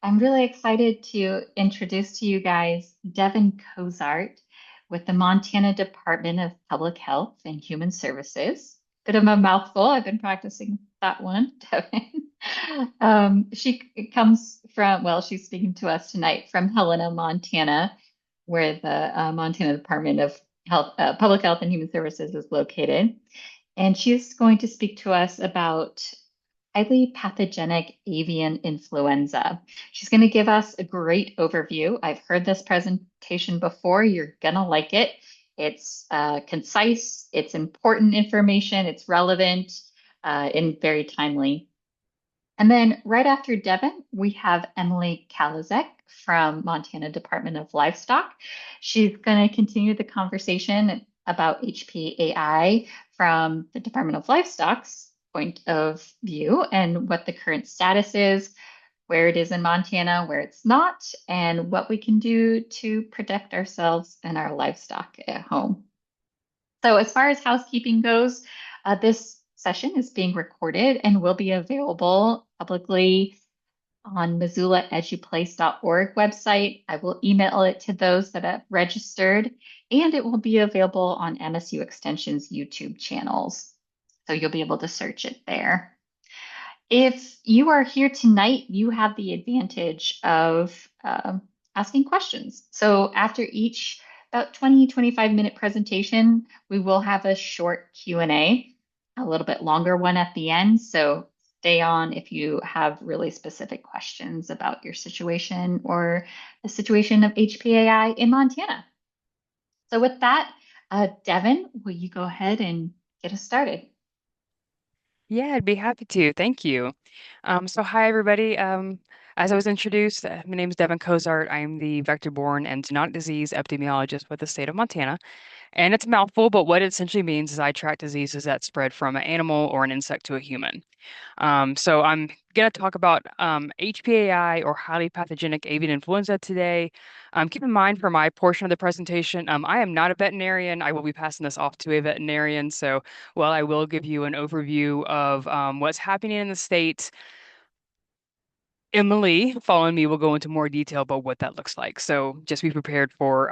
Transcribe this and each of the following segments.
I'm really excited to introduce to you guys Devin Cozart with the Montana Department of Public Health and Human Services. Bit of a mouthful. I've been practicing that one, Devin. She comes from, well, she's speaking to us tonight from Helena, Montana, where the Montana Department of Public Health and Human Services is located. And she's going to speak to us about highly pathogenic avian influenza. She's going to give us a great overview. I've heard this presentation before. You're going to like it. It's concise, it's important information, it's relevant, and very timely. And then right after Devin, we have Emily Kalazek from Montana Department of Livestock. She's going to continue the conversation about HPAI from the Department of Livestock's point of view and what the current status is, where it is in Montana, where it's not, and what we can do to protect ourselves and our livestock at home. So as far as housekeeping goes, this session is being recorded and will be available publicly on MissoulaEduPlace.org website. I will email it to those that have registered, and it will be available on MSU Extension's YouTube channels. So you'll be able to search it there. If you are here tonight, you have the advantage of asking questions. So after each about 20-25 minute presentation, we will have a short Q&A, a little bit longer one at the end. So stay on if you have really specific questions about your situation or the situation of HPAI in Montana. So with that, Devin, will you go ahead and get us started? Yeah, I'd be happy to. Thank you. Hi everybody. As I was introduced, my name is Devin Cozart. I'm the vector-borne and zoonotic disease epidemiologist with the state of Montana. And it's a mouthful, but what it essentially means is I track diseases that spread from an animal or an insect to a human. I'm going to talk about HPAI or highly pathogenic avian influenza today. Keep in mind for my portion of the presentation, I am not a veterinarian. I will be passing this off to a veterinarian. So while I will give you an overview of what's happening in the state, Emily, following me, will go into more detail about what that looks like. So just be prepared for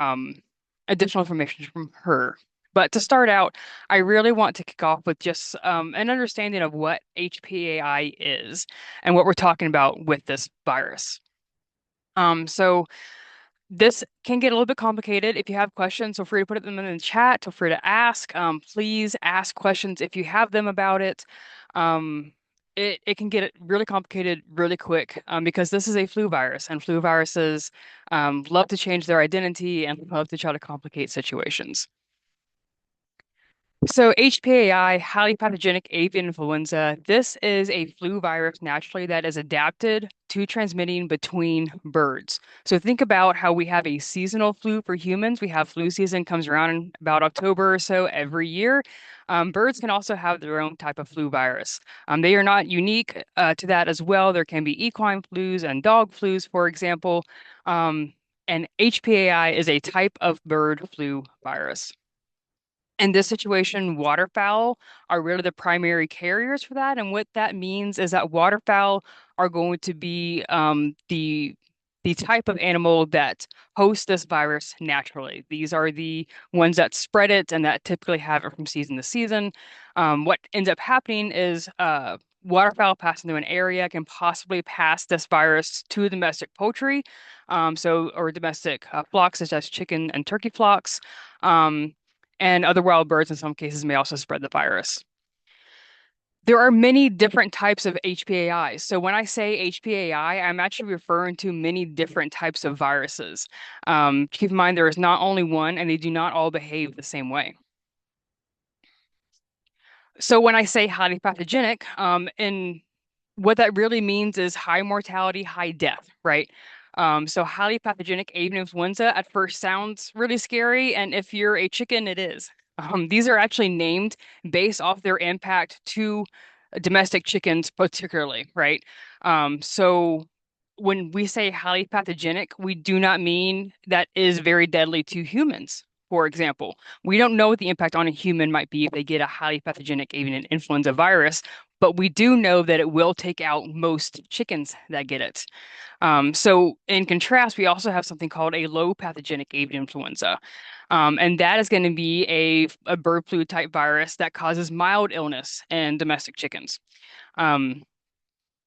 additional information from her. But to start out, I really want to kick off with just an understanding of what HPAI is and what we're talking about with this virus. So this can get a little bit complicated. If you have questions, feel free to put them in the chat. Feel free to ask. Please ask questions if you have them about it. Um, it can get really complicated really quick because this is a flu virus, and flu viruses love to change their identity and love to try to complicate situations. So HPAI, highly pathogenic avian influenza, this is a flu virus naturally that is adapted to transmitting between birds. So think about how we have a seasonal flu for humans. We have flu season comes around in about October or so every year. Birds can also have their own type of flu virus. They are not unique to that as well. There can be equine flus and dog flus, for example. And HPAI is a type of bird flu virus. In this situation, waterfowl are really the primary carriers for that. And what that means is that waterfowl are going to be the type of animal that hosts this virus naturally. These are the ones that spread it and that typically have it from season to season. What ends up happening is waterfowl passing through an area can possibly pass this virus to domestic poultry, or domestic flocks such as chicken and turkey flocks. Um, and other wild birds in some cases may also spread the virus. There are many different types of HPAI. So when I say HPAI, I'm actually referring to many different types of viruses. Keep in mind there is not only one, and they do not all behave the same way. So when I say highly pathogenic, and what that really means is high mortality, high death, right? So highly pathogenic avian influenza at first sounds really scary, and if you're a chicken, it is. These are actually named based off their impact to domestic chickens, particularly, right? So when we say highly pathogenic, we do not mean that is very deadly to humans. for example. We don't know what the impact on a human might be if they get a highly pathogenic avian influenza virus, but we do know that it will take out most chickens that get it. So in contrast, we also have something called a low pathogenic avian influenza. And that is going to be a bird flu type virus that causes mild illness in domestic chickens. Um,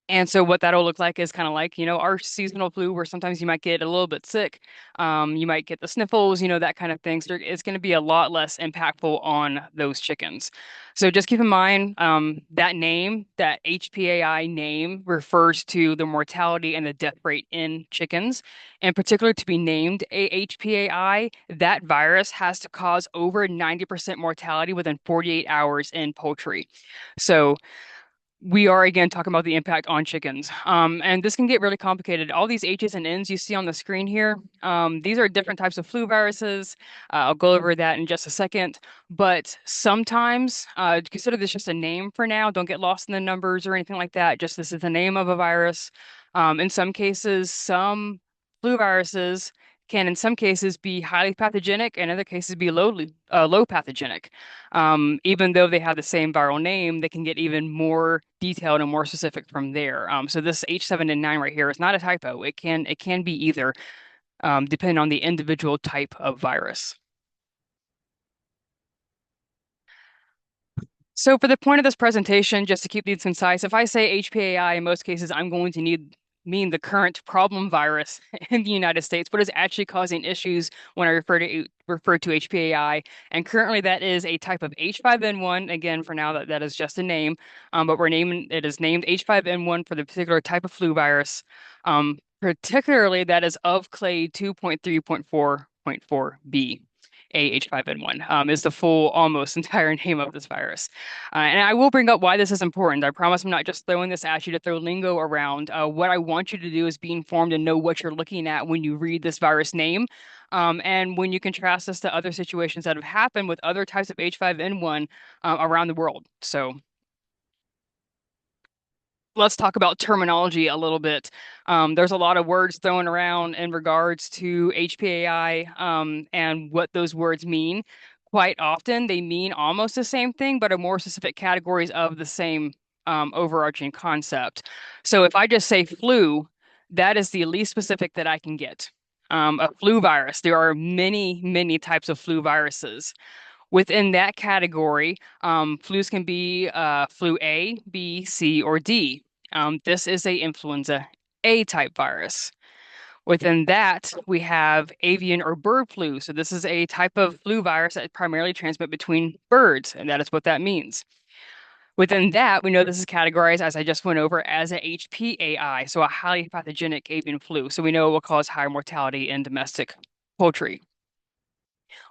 and so what that'll look like is kind of like, our seasonal flu where sometimes you might get a little bit sick. You might get the sniffles, that kind of thing. So it's going to be a lot less impactful on those chickens. So just keep in mind that name, that HPAI name refers to the mortality and the death rate in chickens. In particular, to be named a HPAI, that virus has to cause over 90% mortality within 48 hours in poultry. So we are again talking about the impact on chickens. And this can get really complicated. All these H's and N's you see on the screen here, these are different types of flu viruses. I'll go over that in just a second. But sometimes, consider this just a name for now. Don't get lost in the numbers or anything like that. Just this is the name of a virus. In some cases, some flu viruses can, in some cases, be highly pathogenic, and in other cases, be low pathogenic. Even though they have the same viral name, they can get even more detailed and more specific from there. So this H7 and 9 right here is not a typo. It can be either, depending on the individual type of virus. So for the point of this presentation, just to keep these concise, if I say HPAI, in most cases, I'm going to mean the current problem virus in the United States, what is actually causing issues when I refer to HPAI. And currently that is a type of H5N1. Again, for now, that is just a name, but it is named H5N1 for the particular type of flu virus. Particularly that is of clade 2.3.4.4b. AH5N1 is the full almost entire name of this virus. And I will bring up why this is important. I promise I'm not just throwing this at you to throw lingo around. What I want you to do is be informed and know what you're looking at when you read this virus name. And when you contrast this to other situations that have happened with other types of H5N1 around the world. So let's talk about terminology a little bit. There's a lot of words thrown around in regards to HPAI and what those words mean. Quite often, they mean almost the same thing, but are more specific categories of the same overarching concept. So if I just say flu, that is the least specific that I can get. A flu virus, there are many, many types of flu viruses. Within that category, flus can be flu A, B, C, or D. This is a influenza A type virus. Within that, we have avian or bird flu. So this is a type of flu virus that primarily transmit between birds, and that is what that means. Within that, we know this is categorized, as I just went over, as a HPAI, so a highly pathogenic avian flu. So we know it will cause higher mortality in domestic poultry.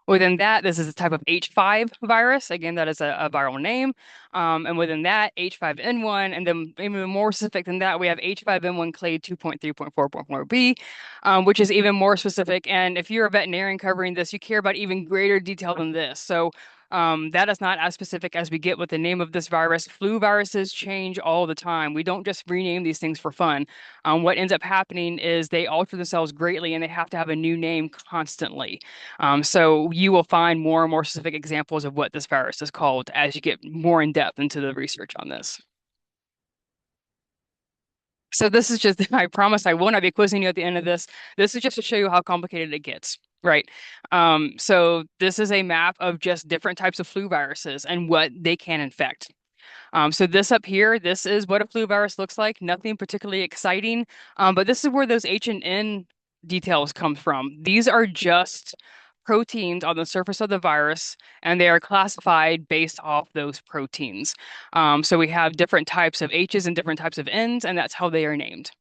Within that, this is a type of H5 virus. Again, that is a viral name. And within that, H5N1, and then even more specific than that, we have H5N1 clade 2.3.4.4b, which is even more specific. And if you're a veterinarian covering this, you care about even greater detail than this. So that is not as specific as we get with the name of this virus. Flu viruses change all the time. We don't just rename these things for fun. What ends up happening is they alter themselves greatly and they have to have a new name constantly. So you will find more and more specific examples of what this virus is called as you get more in depth into the research on this. So this is just, I promise I will not be quizzing you at the end of this. This is just to show you how complicated it gets, right? So this is a map of just different types of flu viruses and what they can infect. So this up here, this is what a flu virus looks like. Nothing particularly exciting, but this is where those H and N details come from. These are just proteins on the surface of the virus, and they are classified based off those proteins. So we have different types of H's and different types of N's, and that's how they are named.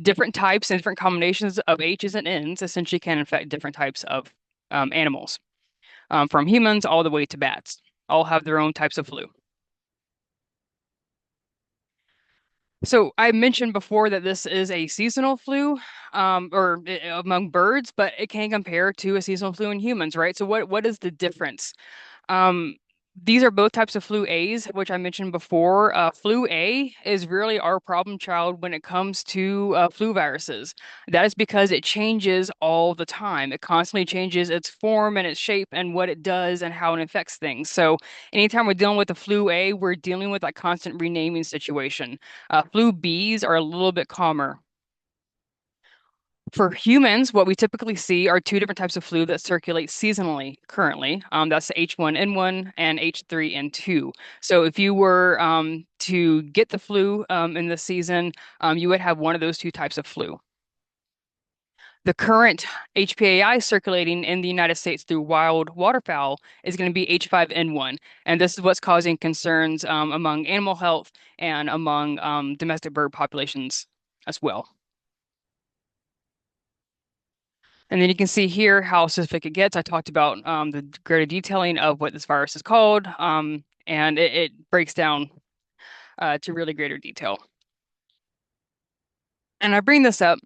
Different types and different combinations of H's and N's essentially can infect different types of animals, from humans all the way to bats. All have their own types of flu. So I mentioned before that this is a seasonal flu, among birds, but it can compare to a seasonal flu in humans, right? So what is the difference? Um, These are both types of flu A's, which I mentioned before. Flu A is really our problem child when it comes to flu viruses. That is because it changes all the time. It constantly changes its form and its shape and what it does and how it infects things. So anytime we're dealing with the flu A, we're dealing with that constant renaming situation. Flu B's are a little bit calmer. For humans, what we typically see are two different types of flu that circulate seasonally currently. That's the H1N1 and H3N2. So if you were to get the flu in the season, you would have one of those two types of flu. The current HPAI circulating in the United States through wild waterfowl is going to be H5N1. And this is what's causing concerns among animal health and among domestic bird populations as well. And then you can see here how specific it gets. I talked about the greater detailing of what this virus is called, and it breaks down to really greater detail. And I bring this up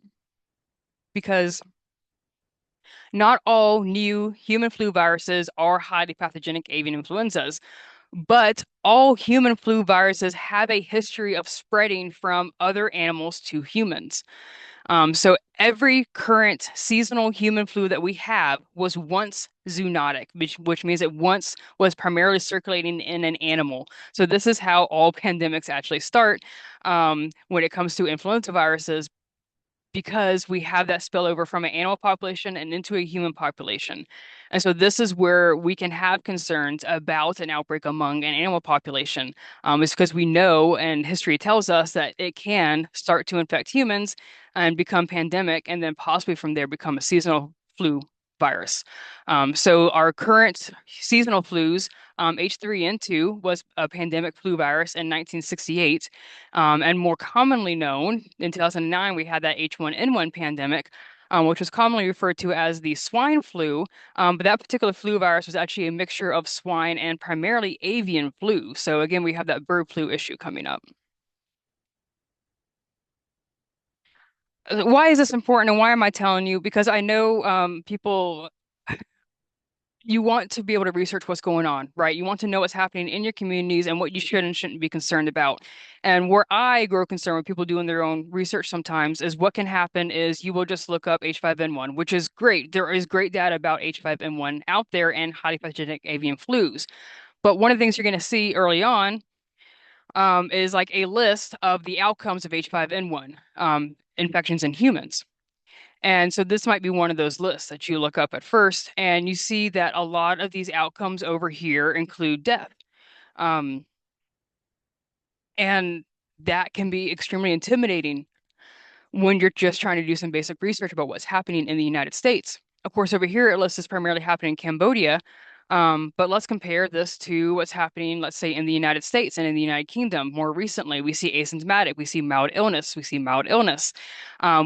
because not all new human flu viruses are highly pathogenic avian influenzas, but all human flu viruses have a history of spreading from other animals to humans. So every current seasonal human flu that we have was once zoonotic, which means it once was primarily circulating in an animal. So this is how all pandemics actually start when it comes to influenza viruses, because we have that spillover from an animal population and into a human population. And so this is where we can have concerns about an outbreak among an animal population, is because we know and history tells us that it can start to infect humans and become pandemic, and then possibly from there become a seasonal flu virus. So our current seasonal flus, H3N2 was a pandemic flu virus in 1968. And more commonly known, in 2009, we had that H1N1 pandemic, which was commonly referred to as the swine flu. But that particular flu virus was actually a mixture of swine and primarily avian flu. So again, we have that bird flu issue coming up. Why is this important and why am I telling you? Because I know people, you want to be able to research what's going on, right? You want to know what's happening in your communities and what you should and shouldn't be concerned about. And where I grow concerned with people doing their own research sometimes is what can happen is you will just look up H5N1, which is great. There is great data about H5N1 out there and highly pathogenic avian flus. But one of the things you're going to see early on is like a list of the outcomes of H5N1 infections in humans. And so this might be one of those lists that you look up at first, and you see that a lot of these outcomes over here include death. Um, and that can be extremely intimidating when you're just trying to do some basic research about what's happening in the United States. Of course, over here it lists is primarily happening in Cambodia, but let's compare this to what's happening, let's say, in the United States and in the United Kingdom. More recently, we see asymptomatic, we see mild illness, we see mild illness.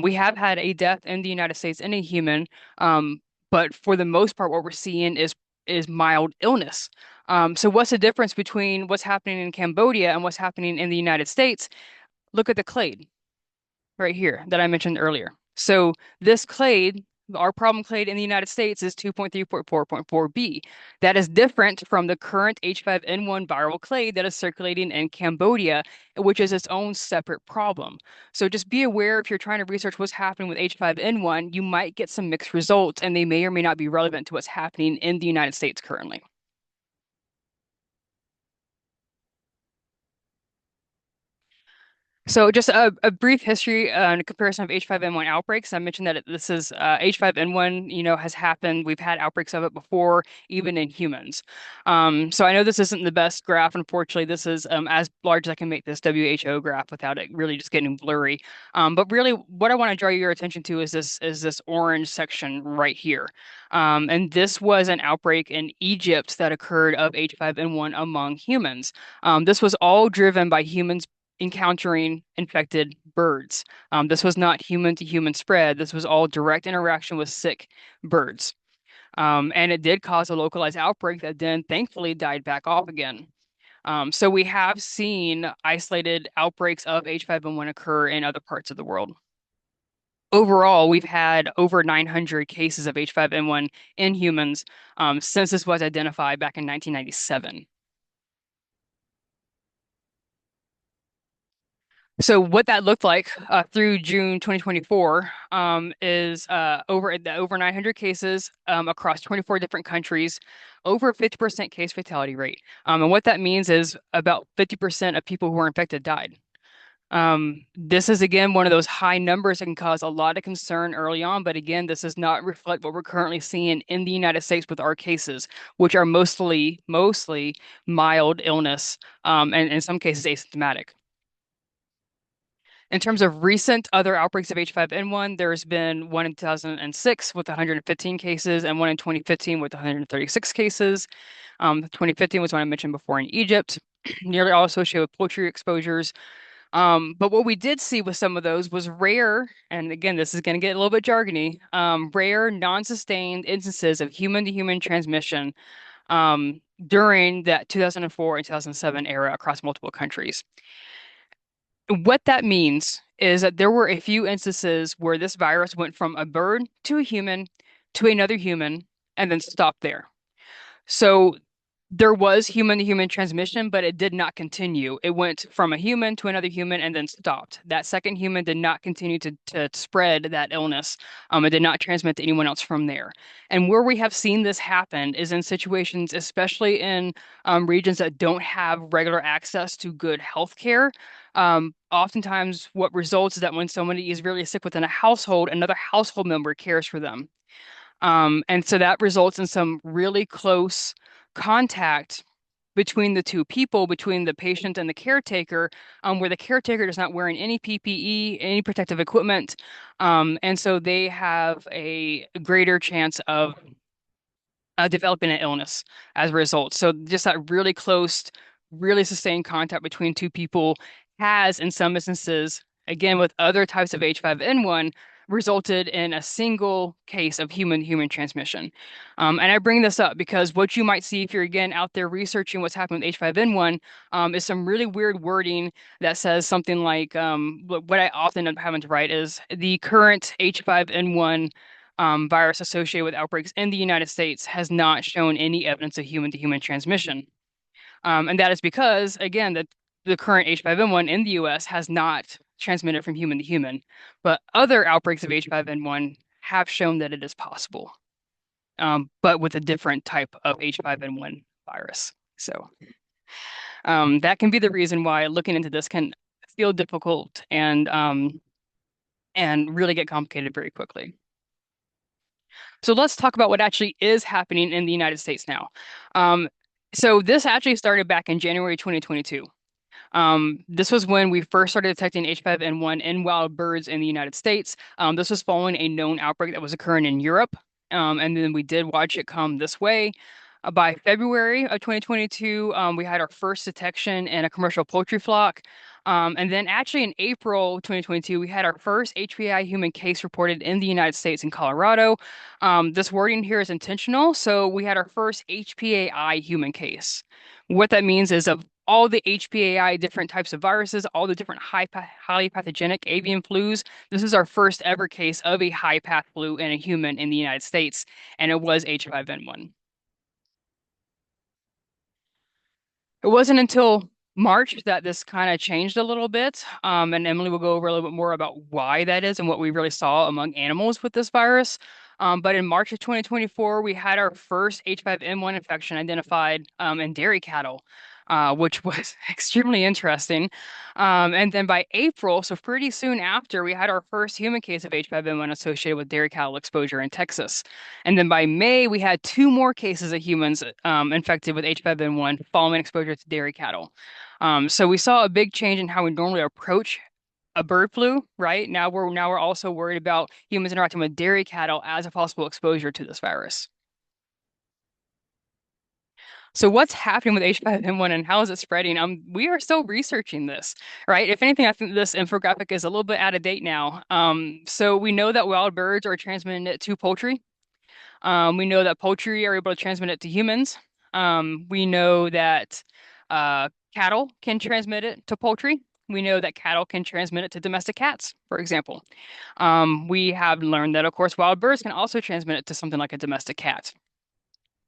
We have had a death in the United States in a human, but for the most part, what we're seeing is mild illness. So what's the difference between what's happening in Cambodia and what's happening in the United States? Look at the clade right here that I mentioned earlier. So this clade, our problem clade in the United States is 2.3.4.4b. That is different from the current H5N1 viral clade that is circulating in Cambodia, which is its own separate problem. So just be aware if you're trying to research what's happening with H5N1, you might get some mixed results and they may or may not be relevant to what's happening in the United States currently. So just a brief history and a comparison of H5N1 outbreaks. I mentioned that this is H5N1, has happened. We've had outbreaks of it before, even in humans. So I know this isn't the best graph. Unfortunately, this is as large as I can make this WHO graph without it really just getting blurry. But really, what I want to draw your attention to is this orange section right here. And this was an outbreak in Egypt that occurred of H5N1 among humans. This was all driven by humans encountering infected birds. This was not human to human spread. This was all direct interaction with sick birds. And it did cause a localized outbreak that then thankfully died back off again. So we have seen isolated outbreaks of H5N1 occur in other parts of the world. Overall, we've had over 900 cases of H5N1 in humans since this was identified back in 1997. So what that looked like through June 2024 is over 900 cases across 24 different countries, over 50% case fatality rate. And what that means is about 50% of people who were infected died. This is again one of those high numbers that can cause a lot of concern early on, but again, this does not reflect what we're currently seeing in the United States with our cases, which are mostly mild illness, and in some cases asymptomatic. In terms of recent other outbreaks of H5N1, there's been one in 2006 with 115 cases and one in 2015 with 136 cases. 2015 was one I mentioned before in Egypt, nearly all associated with poultry exposures. But what we did see with some of those was rare, and again, this is going to get a little bit jargony, rare, non-sustained instances of human-to-human transmission during that 2004 and 2007 era across multiple countries. What that means is that there were a few instances where this virus went from a bird to a human to another human and then stopped there. So there was human to human transmission, but it did not continue. It went from a human to another human and then stopped. That second human did not continue to spread that illness. It did not transmit to anyone else from there. And where we have seen this happen is in situations, especially in regions that don't have regular access to good health care. Oftentimes, what results is that when somebody is really sick within a household, another household member cares for them. And so that results in some really close contact between the two people, between the patient and the caretaker, where the caretaker is not wearing any PPE, any protective equipment. And so they have a greater chance of developing an illness as a result. So just that really close, really sustained contact between two people has, in some instances, again, with other types of H5N1, resulted in a single case of human-human transmission. And I bring this up because what you might see if you're, again, out there researching what's happening with H5N1 is some really weird wording that says something like, what I often end up having to write is the current H5N1 virus associated with outbreaks in the United States has not shown any evidence of human-to-human transmission. And that is because, again, the current H5N1 in the US has not transmitted from human to human. But other outbreaks of H5N1 have shown that it is possible, but with a different type of H5N1 virus. So that can be the reason why looking into this can feel difficult and really get complicated very quickly. So let's talk about what actually is happening in the United States now. So this actually started back in January 2022. This was when we first started detecting H5N1 in wild birds in the United States. This was following a known outbreak that was occurring in Europe. And then we did watch it come this way. By February of 2022, we had our first detection in a commercial poultry flock. And then actually in April 2022, we had our first HPAI human case reported in the United States in Colorado. This wording here is intentional. So we had our first HPAI human case. What that means is of all the HPAI different types of viruses, all the different highly pathogenic avian flus, this is our first ever case of a high path flu in a human in the United States, and it was H5N1. It wasn't until March that this kind of changed a little bit. And Emily will go over a little bit more about why that is and what we really saw among animals with this virus. But in March of 2024, we had our first H5N1 infection identified in dairy cattle, which was extremely interesting. And then by April, so pretty soon after, we had our first human case of H5N1 associated with dairy cattle exposure in Texas. And then by May, we had two more cases of humans infected with H5N1 following exposure to dairy cattle. So we saw a big change in how we normally approach a bird flu, right? Now we're also worried about humans interacting with dairy cattle as a possible exposure to this virus. So what's happening with H5N1 and how is it spreading? We are still researching this, right? If anything, I think this infographic is a little bit out of date now. So we know that wild birds are transmitting it to poultry. We know that poultry are able to transmit it to humans. We know that cattle can transmit it to poultry. We know that cattle can transmit it to domestic cats, for example. We have learned that, of course, wild birds can also transmit it to something like a domestic cat.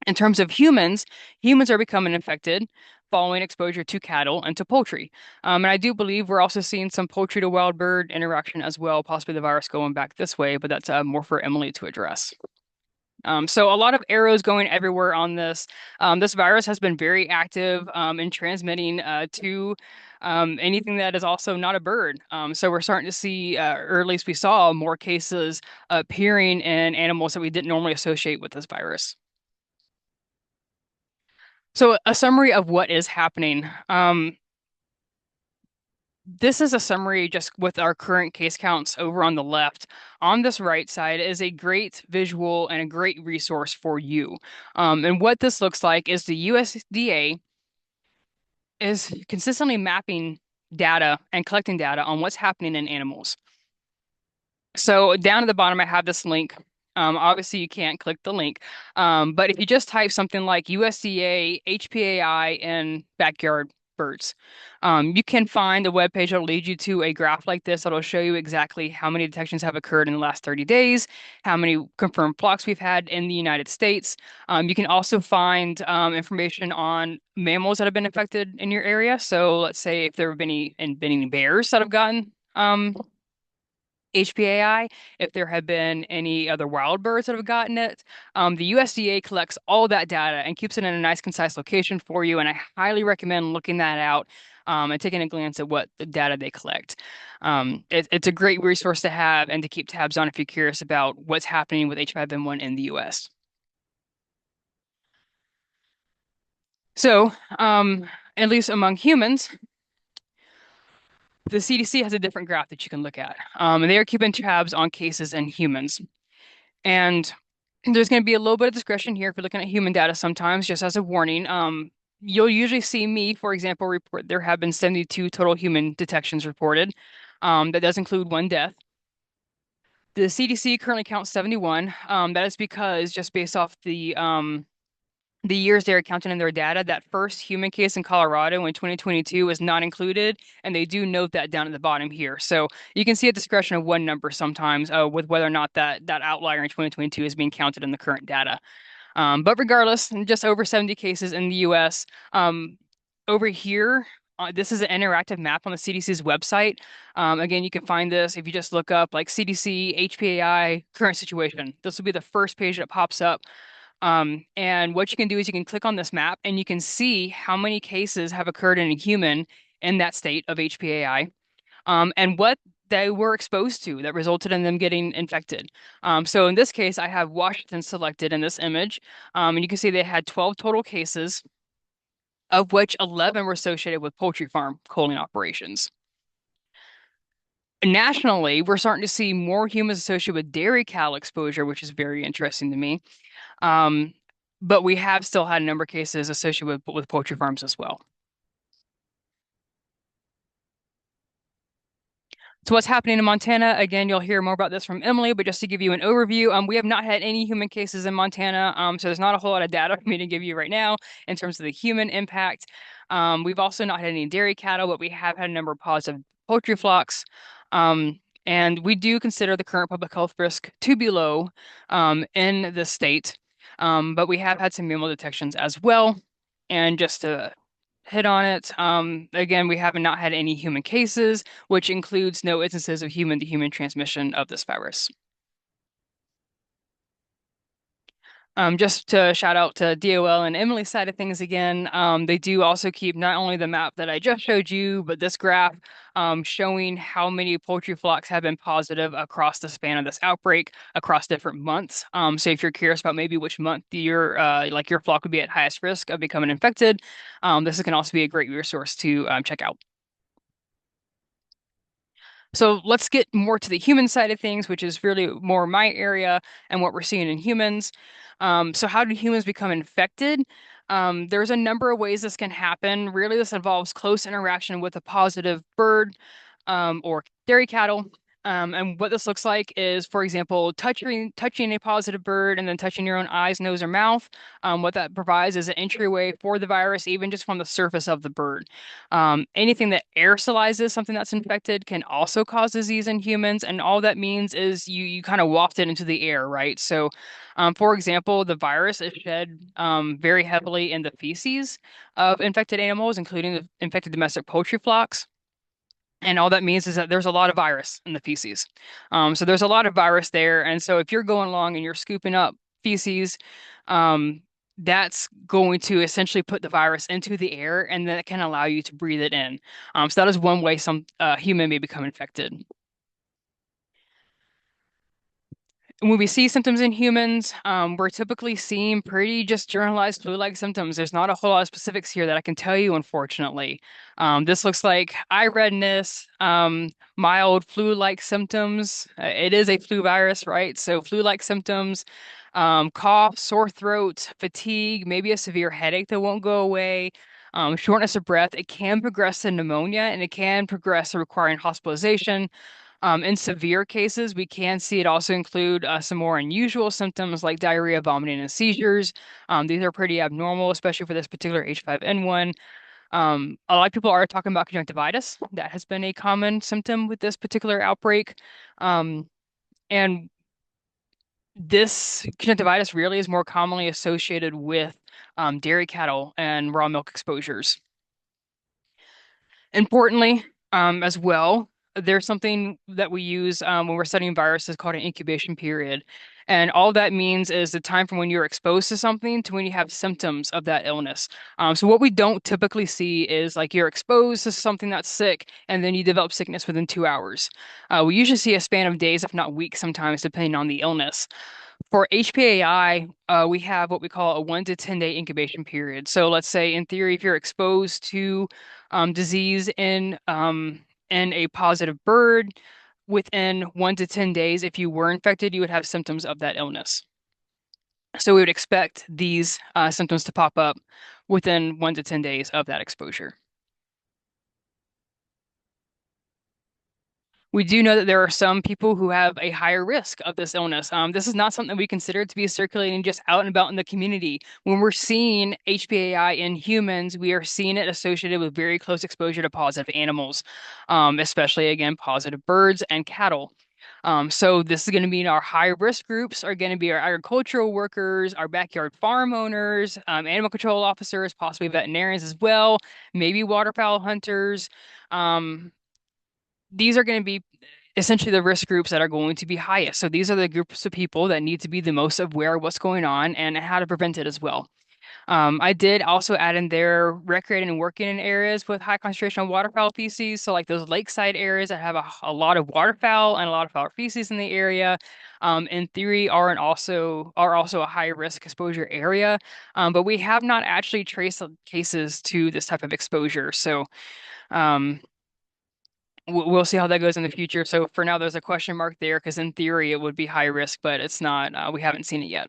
In terms of humans, humans are becoming infected following exposure to cattle and to poultry. And I do believe we're also seeing some poultry to wild bird interaction as well, possibly the virus going back this way, but that's more for Emily to address. So a lot of arrows going everywhere on this. This virus has been very active in transmitting to anything that is also not a bird. So we're starting to see, or at least we saw, more cases appearing in animals that we didn't normally associate with this virus. So a summary of what is happening. This is a summary just with our current case counts over on the left. On this right side is a great visual and a great resource for you. And what this looks like is the USDA is consistently mapping data and collecting data on what's happening in animals. So down at the bottom, I have this link. Obviously, you can't click the link. But if you just type something like USDA HPAI in backyard birds, you can find a web page that'll lead you to a graph like this that'll show you exactly how many detections have occurred in the last 30 days, how many confirmed flocks we've had in the United States. You can also find information on mammals that have been affected in your area. So let's say if there have been any bears that have gotten HPAI, if there have been any other wild birds that have gotten it. The USDA collects all that data and keeps it in a nice, concise location for you. And I highly recommend looking that out and taking a glance at what the data they collect. It's a great resource to have and to keep tabs on if you're curious about what's happening with H5N1 in the US. So, at least among humans, the CDC has a different graph that you can look at. And they are keeping tabs on cases in humans. And there's going to be a little bit of discretion here if you're looking at human data sometimes, just as a warning. You'll usually see me, for example, report there have been 72 total human detections reported. That does include one death. The CDC currently counts 71. That is because just based off the years they're counting in their data, that first human case in Colorado in 2022 was not included, and they do note that down at the bottom here. So you can see a discretion of one number sometimes with whether or not that outlier in 2022 is being counted in the current data. But regardless, just over 70 cases in the US. Over here, this is an interactive map on the CDC's website. Again, you can find this if you just look up like CDC, HPAI, current situation. This will be the first page that pops up. And what you can do is you can click on this map and you can see how many cases have occurred in a human in that state of HPAI, and what they were exposed to that resulted in them getting infected. So in this case, I have Washington selected in this image, and you can see they had 12 total cases, of which 11 were associated with poultry farm culling operations. Nationally, we're starting to see more humans associated with dairy cow exposure, which is very interesting to me. Um, but we have still had a number of cases associated with poultry farms as well. So what's happening in Montana? Again, you'll hear more about this from Emily, but just to give you an overview, we have not had any human cases in Montana, so there's not a whole lot of data for me to give you right now in terms of the human impact. We've also not had any dairy cattle, but we have had a number of positive poultry flocks. And we do consider the current public health risk to be low in the state, but we have had some mammal detections as well. And just to hit on it. Again, we have not had any human cases, which includes no instances of human-to-human transmission of this virus. Just to shout out to DOL and Emily's side of things again, they do also keep not only the map that I just showed you, but this graph showing how many poultry flocks have been positive across the span of this outbreak across different months. So if you're curious about maybe which month your flock would be at highest risk of becoming infected, this can also be a great resource to check out. So let's get more to the human side of things, which is really more my area and what we're seeing in humans. So how do humans become infected? There's a number of ways this can happen. Really, this involves close interaction with a positive bird or dairy cattle. And what this looks like is, for example, touching a positive bird and then touching your own eyes, nose, or mouth. What that provides is an entryway for the virus, even just from the surface of the bird. Anything that aerosolizes something that's infected can also cause disease in humans, and all that means is you kind of waft it into the air, right? So, for example, the virus is shed very heavily in the feces of infected animals, including the infected domestic poultry flocks. And all that means is that there's a lot of virus in the feces. So there's a lot of virus there. And so if you're going along and you're scooping up feces, um, that's going to essentially put the virus into the air, and then it can allow you to breathe it in. So that is one way some human may become infected. When we see symptoms in humans, we're typically seeing pretty just generalized flu-like symptoms. There's not a whole lot of specifics here that I can tell you, unfortunately. This looks like eye redness, mild flu-like symptoms. It is a flu virus, right? So flu-like symptoms, cough, sore throat, fatigue, maybe a severe headache that won't go away, shortness of breath. It can progress to pneumonia, and it can progress to requiring hospitalization. In severe cases, we can see it also include some more unusual symptoms like diarrhea, vomiting, and seizures. These are pretty abnormal, especially for this particular H5N1. A lot of people are talking about conjunctivitis. That has been a common symptom with this particular outbreak. Um, and this conjunctivitis really is more commonly associated with dairy cattle and raw milk exposures. Importantly, as well, there's something that we use when we're studying viruses called an incubation period. And all that means is the time from when you're exposed to something to when you have symptoms of that illness. So what we don't typically see is like you're exposed to something that's sick and then you develop sickness within 2 hours. We usually see a span of days, if not weeks, sometimes, depending on the illness. For HPAI, we have what we call a 1 to 10 day incubation period. So let's say, in theory, if you're exposed to disease in a positive bird, within 1 to 10 days, if you were infected, you would have symptoms of that illness. So we would expect these symptoms to pop up within 1 to 10 days of that exposure. We do know that there are some people who have a higher risk of this illness. This is not something we consider to be circulating just out and about in the community. When we're seeing HPAI in humans, we are seeing it associated with very close exposure to positive animals, especially, again, positive birds and cattle. So this is going to mean our high risk groups are going to be our agricultural workers, our backyard farm owners, animal control officers, possibly veterinarians as well, maybe waterfowl hunters. Um, these are going to be essentially the risk groups that are going to be highest. So these are the groups of people that need to be the most aware of what's going on and how to prevent it as well. I did also add in there recreating and working in areas with high concentration of waterfowl feces. So like those lakeside areas that have a lot of waterfowl and a lot of fowl feces in the area, in theory are also a high risk exposure area. But we have not actually traced cases to this type of exposure. So um, we'll see how that goes in the future. So for now, there's a question mark there because in theory it would be high risk, but it's not. We haven't seen it yet.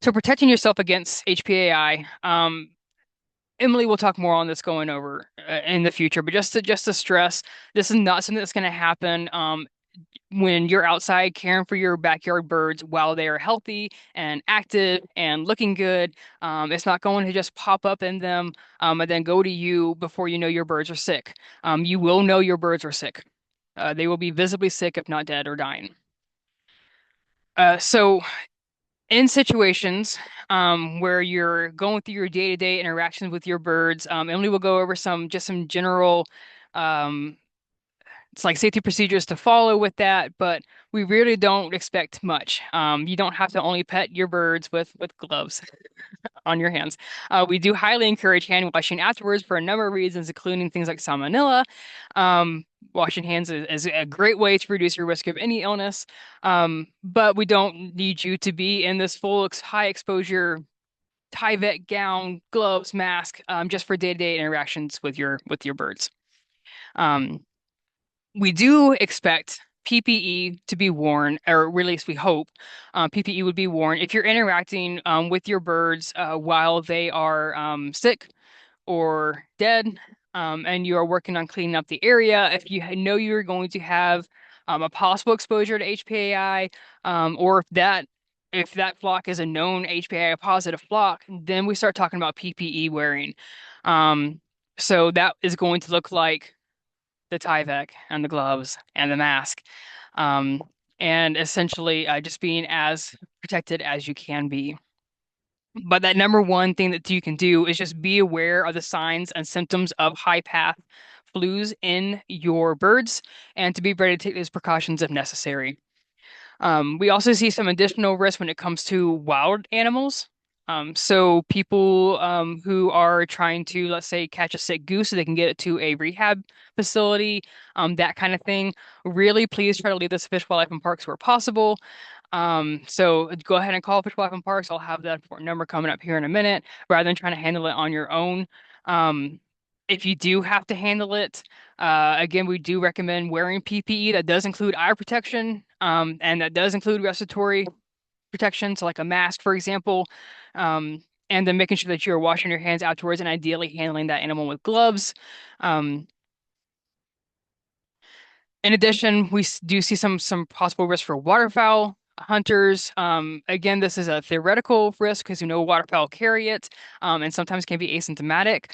So protecting yourself against HPAI. Emily will talk more on this going over in the future, but just to stress, this is not something that's going to happen when you're outside caring for your backyard birds while they are healthy and active and looking good. It's not going to just pop up in them and then go to you before you know your birds are sick. You will know your birds are sick. They will be visibly sick if not dead or dying. So in situations where you're going through your day-to-day interactions with your birds, Emily will go over some general um, it's like safety procedures to follow with that, but we really don't expect much. You don't have to only pet your birds with gloves on your hands. We do highly encourage hand washing afterwards for a number of reasons, including things like salmonella. Washing hands is a great way to reduce your risk of any illness, but we don't need you to be in this full high exposure Tyvek gown, gloves, mask, just for day-to-day interactions with your birds. Um, we do expect PPE to be worn, or at least we hope PPE would be worn if you're interacting with your birds while they are sick or dead. and you are working on cleaning up the area, if you know you're going to have a possible exposure to HPAI, or if that flock is a known HPAI positive flock, then we start talking about PPE wearing. Um, so that is going to look like the Tyvek and the gloves and the mask, um, and essentially just being as protected as you can be. But that number one thing that you can do is just be aware of the signs and symptoms of high path flus in your birds and to be ready to take those precautions if necessary. We also see some additional risk when it comes to wild animals. So people who are trying to, let's say, catch a sick goose so they can get it to a rehab facility, that kind of thing. Really, please try to leave this fish, wildlife, and parks where possible. So go ahead and call Fish, Wildlife, and Parks. I'll have that important number coming up here in a minute, rather than trying to handle it on your own. Um, if you do have to handle it, again, we do recommend wearing PPE. That does include eye protection, and that does include respiratory protection, so like a mask, for example. And then making sure that you're washing your hands afterwards and ideally handling that animal with gloves. Um, in addition, we do see some possible risk for waterfowl hunters. Again, this is a theoretical risk because you know waterfowl carry it, and sometimes can be asymptomatic.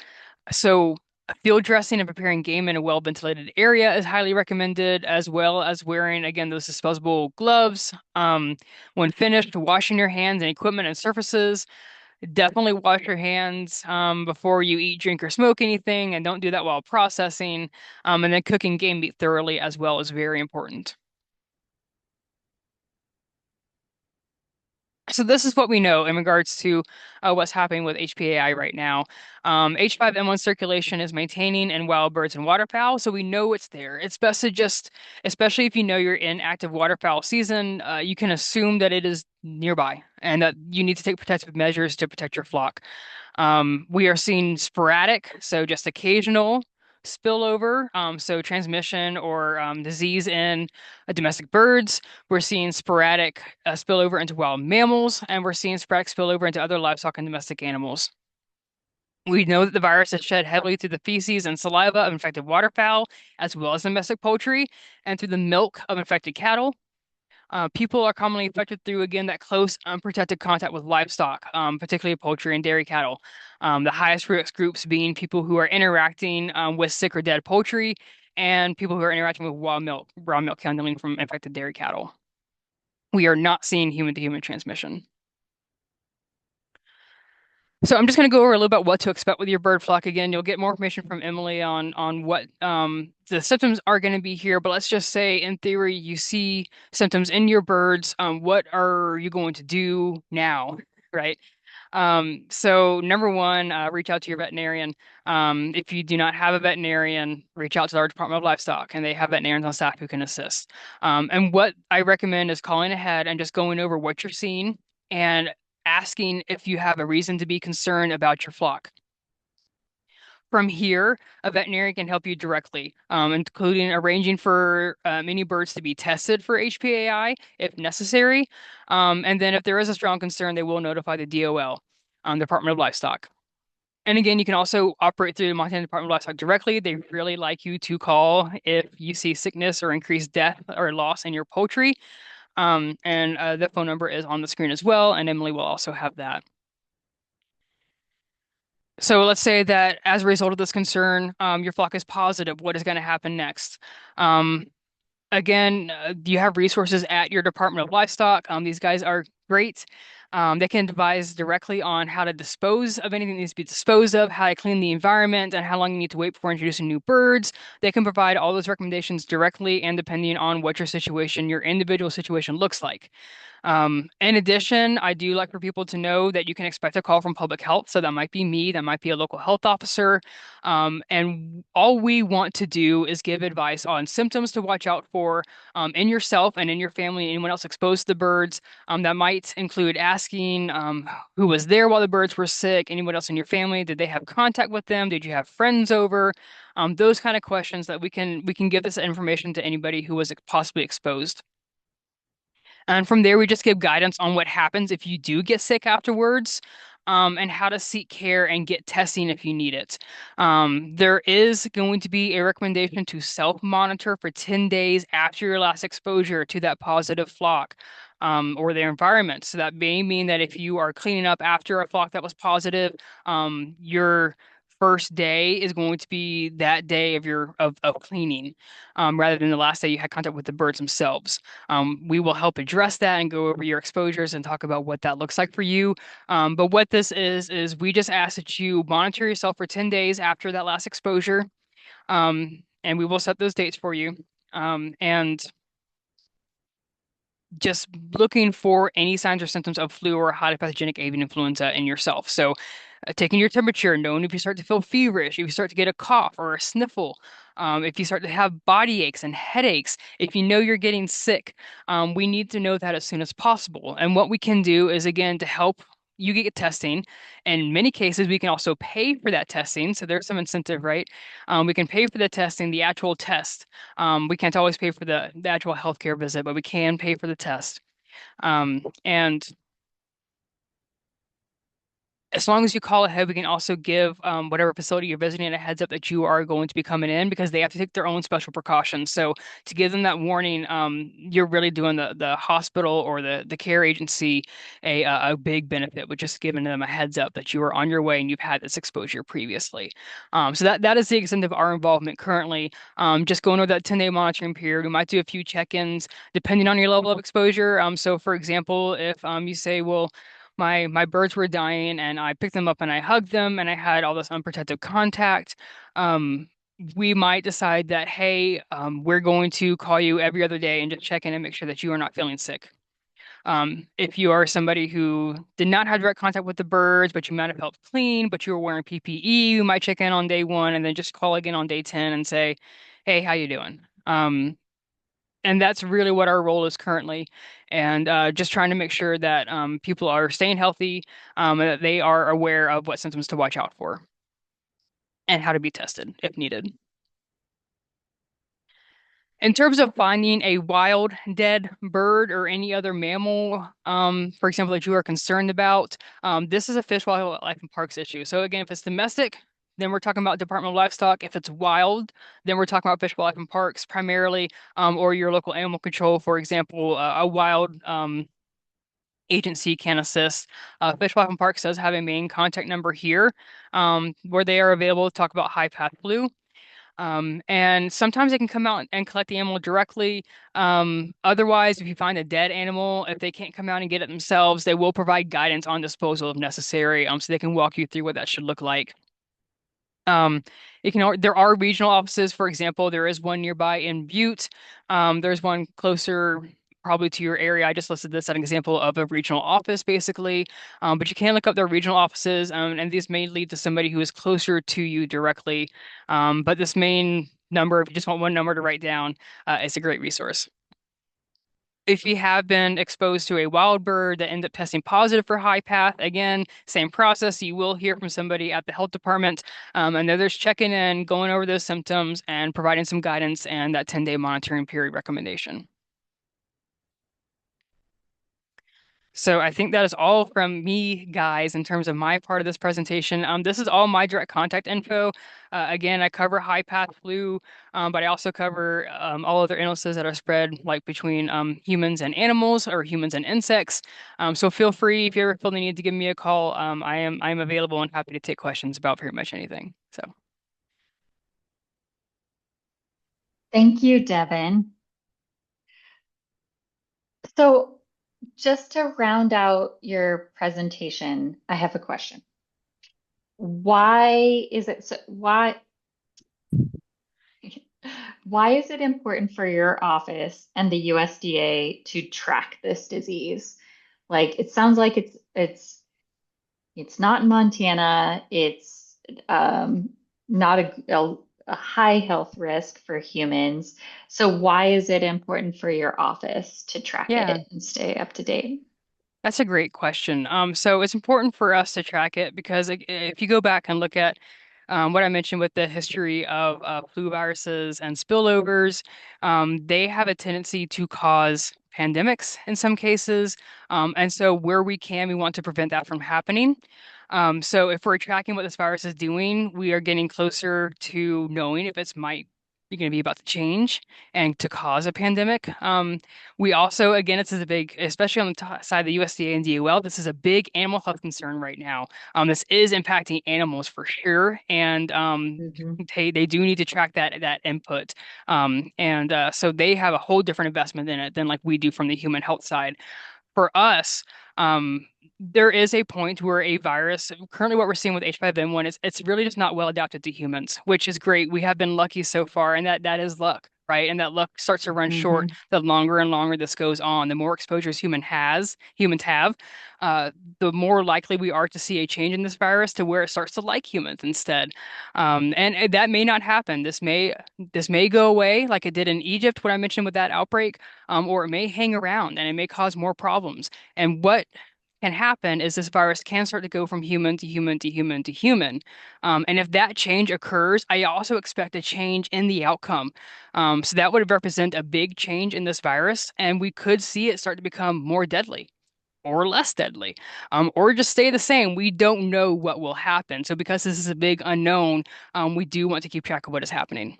So field dressing and preparing game in a well-ventilated area is highly recommended, as well as wearing, again, those disposable gloves. When finished, washing your hands and equipment and surfaces. Definitely wash your hands before you eat, drink, or smoke anything, and don't do that while processing. And then cooking game meat thoroughly as well is very important. So this is what we know in regards to what's happening with HPAI right now. H5N1 circulation is maintaining in wild birds and waterfowl, so we know it's there. It's best to just, especially if you know you're in active waterfowl season, you can assume that it is nearby and that you need to take protective measures to protect your flock. We are seeing sporadic, so just occasional spillover, so transmission or disease in domestic birds. We're seeing sporadic spillover into wild mammals, and we're seeing sporadic spillover into other livestock and domestic animals. We know that the virus is shed heavily through the feces and saliva of infected waterfowl, as well as domestic poultry, and through the milk of infected cattle. People are commonly infected through, again, that close, unprotected contact with livestock, particularly poultry and dairy cattle. The highest risk groups being people who are interacting with sick or dead poultry and people who are interacting with raw milk handling from infected dairy cattle. We are not seeing human-to-human transmission. So I'm just going to go over a little bit what to expect with your bird flock. Again, you'll get more information from Emily on what the symptoms are going to be here. But let's just say, in theory, you see symptoms in your birds. What are you going to do now, right? So number one, reach out to your veterinarian. If you do not have a veterinarian, reach out to our Department of Livestock, and they have veterinarians on staff who can assist. And what I recommend is calling ahead and just going over what you're seeing and asking if you have a reason to be concerned about your flock. From here, a veterinarian can help you directly, including arranging for any birds to be tested for HPAI if necessary. And then if there is a strong concern, they will notify the DOL, Department of Livestock. And again, you can also operate through the Montana Department of Livestock directly. They really like you to call if you see sickness or increased death or loss in your poultry. And the phone number is on the screen as well, and Emily will also have that. So let's say that as a result of this concern, your flock is positive. What is going to happen next? Um, Again, you have resources at your Department of Livestock. These guys are great. They can advise directly on how to dispose of anything that needs to be disposed of, how to clean the environment, and how long you need to wait before introducing new birds. They can provide all those recommendations directly and depending on what your situation, your individual situation looks like. In addition, I do like for people to know that you can expect a call from public health. So that might be me, that might be a local health officer. And all we want to do is give advice on symptoms to watch out for in yourself and in your family, anyone else exposed to the birds. That might include asking who was there while the birds were sick, anyone else in your family, did they have contact with them? Did you have friends over? Those kind of questions that we can give this information to anybody who was possibly exposed. And from there, we just give guidance on what happens if you do get sick afterwards. and how to seek care and get testing if you need it. There is going to be a recommendation to self-monitor for 10 days after your last exposure to that positive flock. Or their environment. So that may mean that if you are cleaning up after a flock that was positive, your first day is going to be that day of of cleaning, rather than the last day you had contact with the birds themselves. We will help address that and go over your exposures and talk about what that looks like for you. But what this is we just ask that you monitor yourself for 10 days after that last exposure, and we will set those dates for you. And just looking for any signs or symptoms of flu or highly pathogenic avian influenza in yourself. So, taking your temperature, knowing if you start to feel feverish, if you start to get a cough or a sniffle, if you start to have body aches and headaches, if you know you're getting sick, we need to know that as soon as possible. And what we can do is, again, to help you get testing. In many cases, we can also pay for that testing. So there's some incentive, right? We can pay for the testing, the actual test. We can't always pay for the actual healthcare visit, but we can pay for the test. And as long as you call ahead, we can also give whatever facility you're visiting a heads up that you are going to be coming in because they have to take their own special precautions. So to give them that warning, you're really doing the hospital or the care agency a big benefit with just giving them a heads up that you are on your way and you've had this exposure previously. So that is the extent of our involvement currently. Just going over that 10-day monitoring period, we might do a few check-ins depending on your level of exposure. So for example, if you say, well, my birds were dying and I picked them up and I hugged them and I had all this unprotected contact. We might decide that, hey, we're going to call you every other day and just check in and make sure that you are not feeling sick. If you are somebody who did not have direct contact with the birds, but you might have felt clean, but you were wearing PPE, you might check in on day one and then just call again on day 10 and say, hey, how you doing? And that's really what our role is currently. And just trying to make sure that people are staying healthy, and that they are aware of what symptoms to watch out for and how to be tested if needed. In terms of finding a wild dead bird or any other mammal, for example, that you are concerned about, this is a Fish, Wildlife, and Parks issue. So again, if it's domestic, then we're talking about Department of Livestock. If it's wild, then we're talking about Fish, Wildlife, and Parks primarily, or your local animal control. For example, a wild agency can assist. Fish, Wildlife, and Parks does have a main contact number here, where they are available to talk about high path flu. And sometimes they can come out and collect the animal directly. Otherwise, if you find a dead animal, if they can't come out and get it themselves, they will provide guidance on disposal if necessary, so they can walk you through what that should look like. There are regional offices. For example, there is one nearby in Butte. There's one closer probably to your area. I just listed this as an example of a regional office, basically. But you can look up their regional offices, and these may lead to somebody who is closer to you directly. But this main number, if you just want one number to write down, is a great resource. If you have been exposed to a wild bird that ends up testing positive for high path, again, same process. You will hear from somebody at the health department, and they're just checking in, going over those symptoms, and providing some guidance and that 10-day monitoring period recommendation. So I think that is all from me, guys, in terms of my part of this presentation. This is all my direct contact info. Again, I cover high path flu, but I also cover all other illnesses that are spread like between humans and animals or humans and insects. So feel free if you ever feel the need to give me a call. I am available and happy to take questions about pretty much anything. So Thank you, Devin. So just to round out your presentation, I have a question. Why is it so, why is it important for your office and the USDA to track this disease? Like it sounds like it's not in Montana. It's not a high health risk for humans. So why is it important for your office to track yeah. it and stay up to date? That's a great question. So it's important for us to track it because if you go back and look at what I mentioned with the history of flu viruses and spillovers, they have a tendency to cause pandemics in some cases. And so where we can, we want to prevent that from happening. So if we're tracking what this virus is doing, we are getting closer to knowing if it's might be going to be about to change and to cause a pandemic. We also, again, this is a big, especially on the side of the USDA and DOL, this is a big animal health concern right now. This is impacting animals for sure, and Mhm. they do need to track that input. So they have a whole different investment in it than like we do from the human health side. For us, there is a point where a virus, currently what we're seeing with H5N1 is it's really just not well adapted to humans, which is great. We have been lucky so far, and that is luck, right? And that luck starts to run short Mhm. the longer and longer this goes on. The more exposures humans have, uh, the more likely we are to see a change in this virus to where it starts to like humans instead. And that may not happen. This may go away like it did in Egypt, what I mentioned with that outbreak, or it may hang around and it may cause more problems. And what can happen is this virus can start to go from human to human to human to human. And if that change occurs, I also expect a change in the outcome. So that would represent a big change in this virus, and we could see it start to become more deadly or less deadly, or just stay the same. We don't know what will happen. So because this is a big unknown, we do want to keep track of what is happening.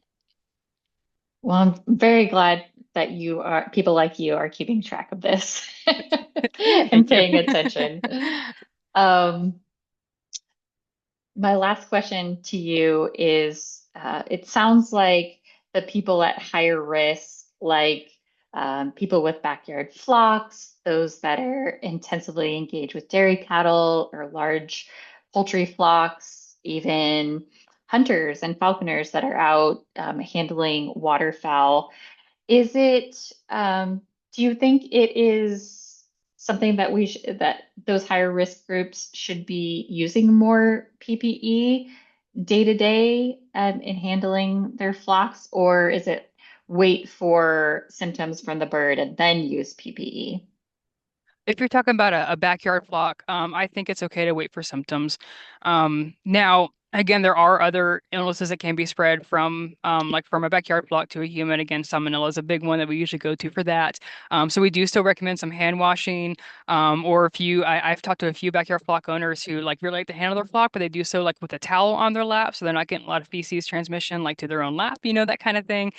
Well, I'm very glad that people like you are keeping track of this and Thank you. paying attention. Um, My last question to you is, it sounds like the people at higher risk, like people with backyard flocks, those that are intensively engaged with dairy cattle or large poultry flocks, even hunters and falconers that are out handling waterfowl. Is it, do you think it is something that that those higher risk groups should be using more PPE day to day in handling their flocks, or is it wait for symptoms from the bird and then use PPE? If you're talking about a backyard flock, I think it's okay to wait for symptoms. Now, again, there are other illnesses that can be spread from, like from a backyard flock to a human. Again, salmonella is a big one that we usually go to for that. So we do still recommend some hand washing. Or if I've talked to a few backyard flock owners who like really like to handle their flock, but they do so like with a towel on their lap, so they're not getting a lot of feces transmission like to their own lap, that kind of thing.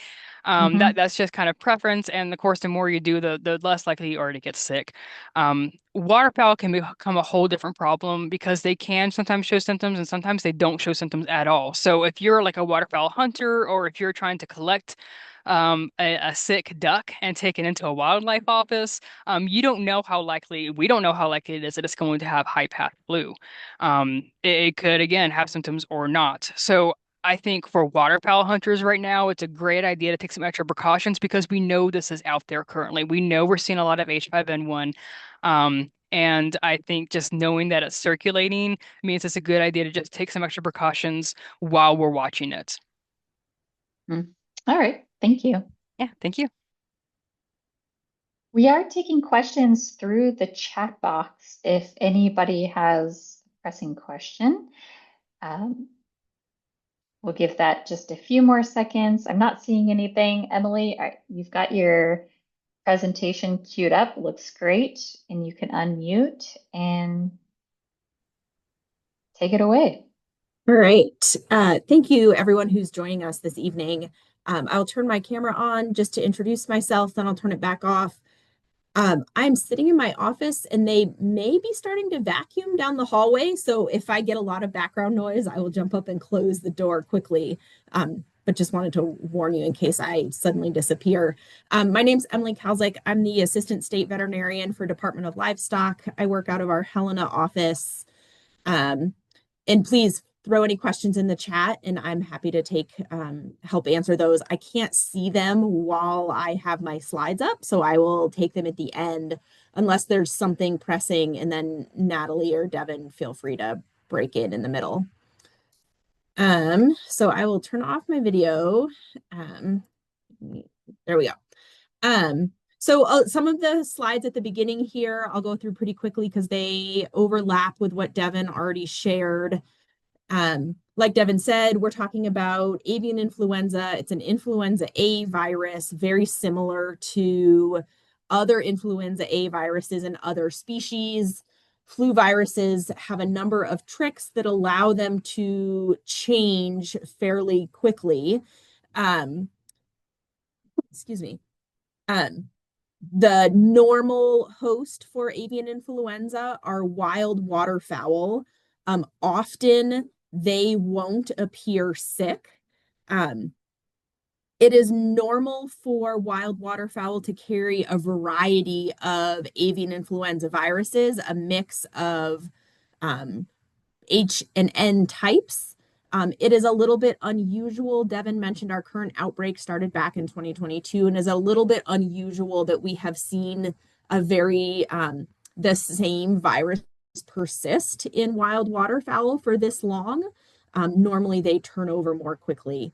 Hmm. That's just kind of preference, and of course, the more you do, the less likely you are to get sick. Waterfowl can become a whole different problem because they can sometimes show symptoms and sometimes they don't show symptoms at all. So if you're like a waterfowl hunter or if you're trying to collect a sick duck and take it into a wildlife office, we don't know how likely it is that it's going to have high path flu. It could, again, have symptoms or not. So I think for waterfowl hunters right now, it's a great idea to take some extra precautions because we know this is out there currently. We know we're seeing a lot of H5N1. And I think just knowing that it's circulating means it's a good idea to just take some extra precautions while we're watching it. All right, thank you. Yeah, thank you. We are taking questions through the chat box if anybody has a pressing question. Um, We'll give that just a few more seconds. I'm not seeing anything. Emily, you've got your presentation queued up. Looks great. And you can unmute and take it away. All right. Thank you, everyone who's joining us this evening. I'll turn my camera on just to introduce myself, then I'll turn it back off. I'm sitting in my office and they may be starting to vacuum down the hallway. So if I get a lot of background noise, I will jump up and close the door quickly. But just wanted to warn you in case I suddenly disappear. My name's Emily Kalzik. I'm the Assistant State Veterinarian for Department of Livestock. I work out of our Helena office. Um, and please throw any questions in the chat and I'm happy to take help answer those. I can't see them while I have my slides up, so I will take them at the end unless there's something pressing, and then Natalie or Devin, feel free to break in the middle. So I will turn off my video. There we go. So some of the slides at the beginning here, I'll go through pretty quickly because they overlap with what Devin already shared. Like Devin said, we're talking about avian influenza. It's an influenza A virus, very similar to other influenza A viruses in other species. Flu viruses have a number of tricks that allow them to change fairly quickly. Excuse me. Um, the normal host for avian influenza are wild waterfowl. Often they won't appear sick. Um, it is normal for wild waterfowl to carry a variety of avian influenza viruses, a mix of H and N types. It is a little bit unusual. Devin mentioned our current outbreak started back in 2022 and is a little bit unusual that we have seen a very the same virus persist in wild waterfowl for this long. Normally they turn over more quickly.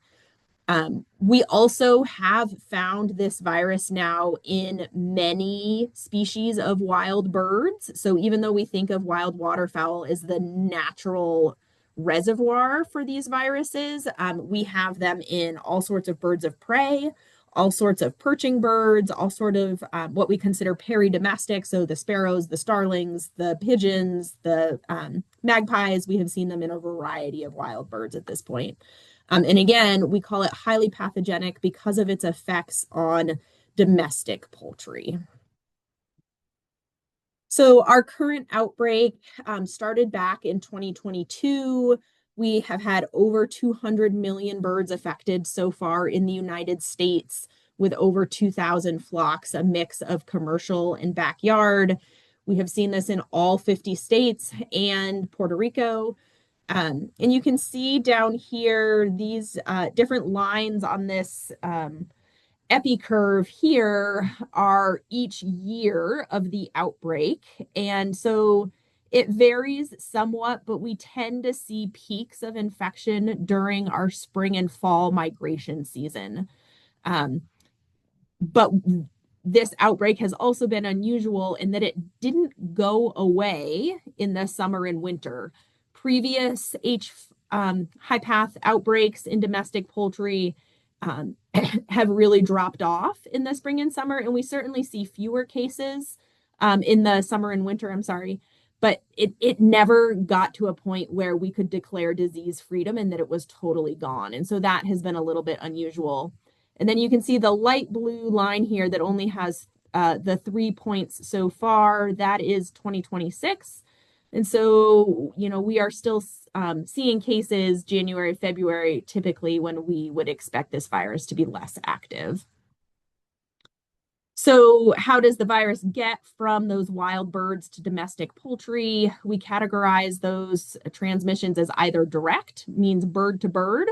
We also have found this virus now in many species of wild birds. So even though we think of wild waterfowl as the natural reservoir for these viruses, we have them in all sorts of birds of prey, all sorts of perching birds, all sort of what we consider peridomestic. So the sparrows, the starlings, the pigeons, the magpies, we have seen them in a variety of wild birds at this point. And again, we call it highly pathogenic because of its effects on domestic poultry. So our current outbreak started back in 2022. We have had over 200 million birds affected so far in the United States, with over 2,000 flocks, a mix of commercial and backyard. We have seen this in all 50 states and Puerto Rico. And you can see down here these different lines on this epi curve here are each year of the outbreak. And so it varies somewhat, but we tend to see peaks of infection during our spring and fall migration season. But this outbreak has also been unusual in that it didn't go away in the summer and winter. Previous high path outbreaks in domestic poultry have really dropped off in the spring and summer, and we certainly see fewer cases in the summer and winter, I'm sorry, but it never got to a point where we could declare disease freedom and that it was totally gone. And so that has been a little bit unusual. And then you can see the light blue line here that only has the 3 points so far. That is 2026. And so, you know, we are still seeing cases January, February, typically when we would expect this virus to be less active. So how does the virus get from those wild birds to domestic poultry? We categorize those transmissions as either direct, means bird to bird.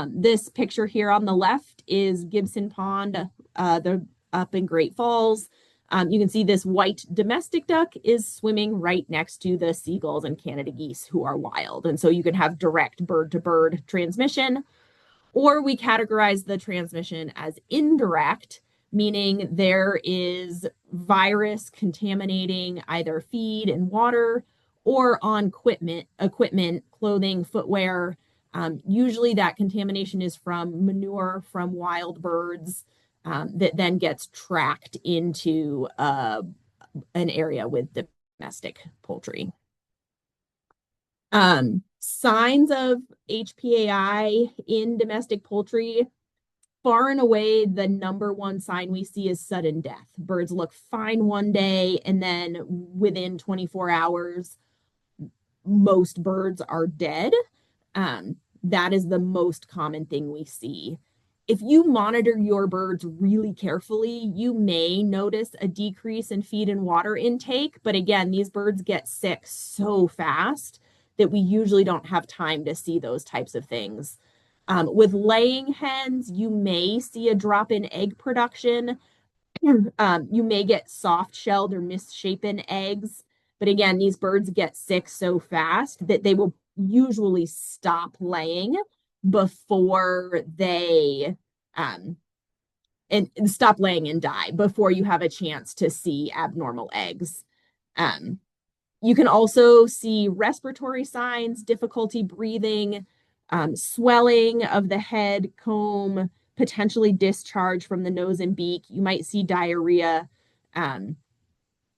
This picture here on the left is Gibson Pond, they're up in Great Falls. You can see this white domestic duck is swimming right next to the seagulls and Canada geese who are wild. And so you can have direct bird to bird transmission, or we categorize the transmission as indirect, meaning there is virus contaminating either feed and water or on equipment, clothing, footwear. Usually that contamination is from manure from wild birds that then gets tracked into an area with domestic poultry. Signs of HPAI in domestic poultry, far and away, the number one sign we see is sudden death. Birds look fine one day, and then within 24 hours, most birds are dead. That is the most common thing we see. If you monitor your birds really carefully, you may notice a decrease in feed and water intake. But again, these birds get sick so fast that we usually don't have time to see those types of things. With laying hens, you may see a drop in egg production. You may get soft-shelled or misshapen eggs. But again, these birds get sick so fast that they will usually stop laying before they and stop laying and die before you have a chance to see abnormal eggs. You can also see respiratory signs, difficulty breathing, swelling of the head, comb, potentially discharge from the nose and beak. You might see diarrhea.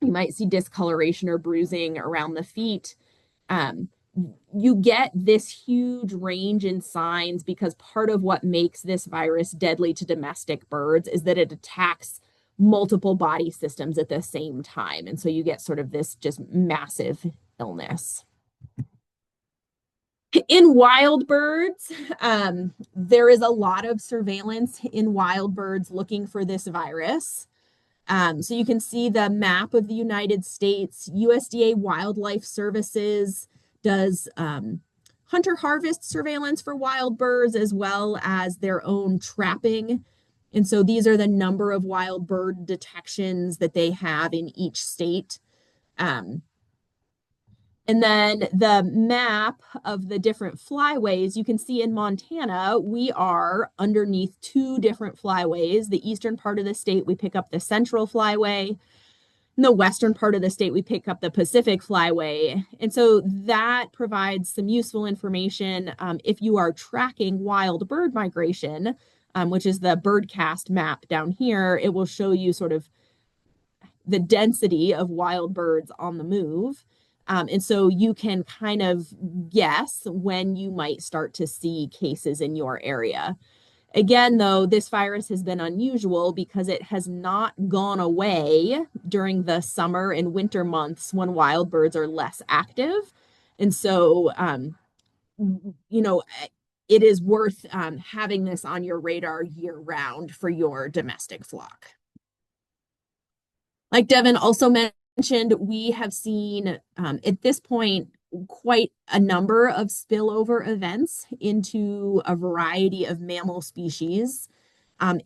You might see discoloration or bruising around the feet. Um, you get this huge range in signs because part of what makes this virus deadly to domestic birds is that it attacks multiple body systems at the same time. And so you get sort of this just massive illness. In wild birds, there is a lot of surveillance in wild birds looking for this virus. So you can see the map of the United States. USDA Wildlife Services does hunter harvest surveillance for wild birds as well as their own trapping. And so these are the number of wild bird detections that they have in each state. And then the map of the different flyways, you can see in Montana, we are underneath two different flyways. The eastern part of the state, we pick up the Central Flyway. In the western part of the state, we pick up the Pacific Flyway. And so that provides some useful information if you are tracking wild bird migration, which is the birdcast map down here. It will show you sort of the density of wild birds on the move. And so you can kind of guess when you might start to see cases in your area. Again, though, this virus has been unusual because it has not gone away during the summer and winter months when wild birds are less active. And so, you know, it is worth having this on your radar year round for your domestic flock. Like Devin also mentioned, we have seen at this point quite a number of spillover events into a variety of mammal species.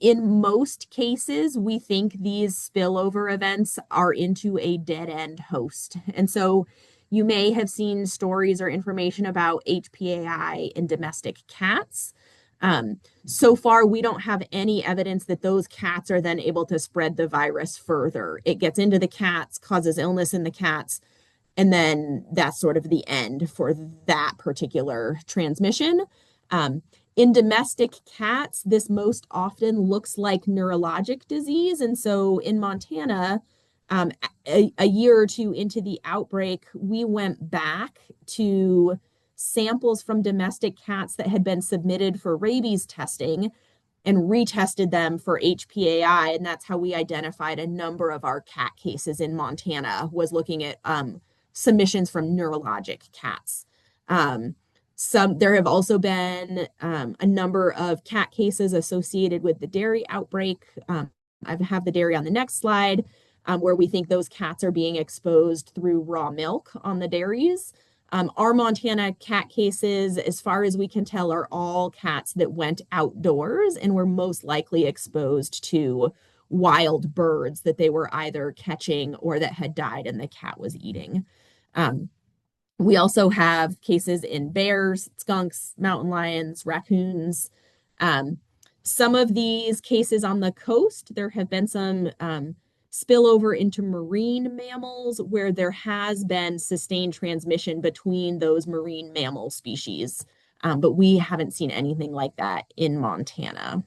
In most cases, we think these spillover events are into a dead-end host. And so you may have seen stories or information about HPAI in domestic cats. So far, we don't have any evidence that those cats are then able to spread the virus further. It gets into the cats, causes illness in the cats, and then that's sort of the end for that particular transmission. In domestic cats, this most often looks like neurologic disease. And so in Montana, a year or two into the outbreak, we went back to samples from domestic cats that had been submitted for rabies testing and retested them for HPAI. And that's how we identified a number of our cat cases in Montana, was looking at submissions from neurologic cats. There have also been a number of cat cases associated with the dairy outbreak. I have the dairy on the next slide, where we think those cats are being exposed through raw milk on the dairies. Our Montana cat cases, as far as we can tell, are all cats that went outdoors and were most likely exposed to wild birds that they were either catching or that had died and the cat was eating. We also have cases in bears, skunks, mountain lions, raccoons. Some of these cases on the coast, there have been some spillover into marine mammals where there has been sustained transmission between those marine mammal species, but we haven't seen anything like that in Montana.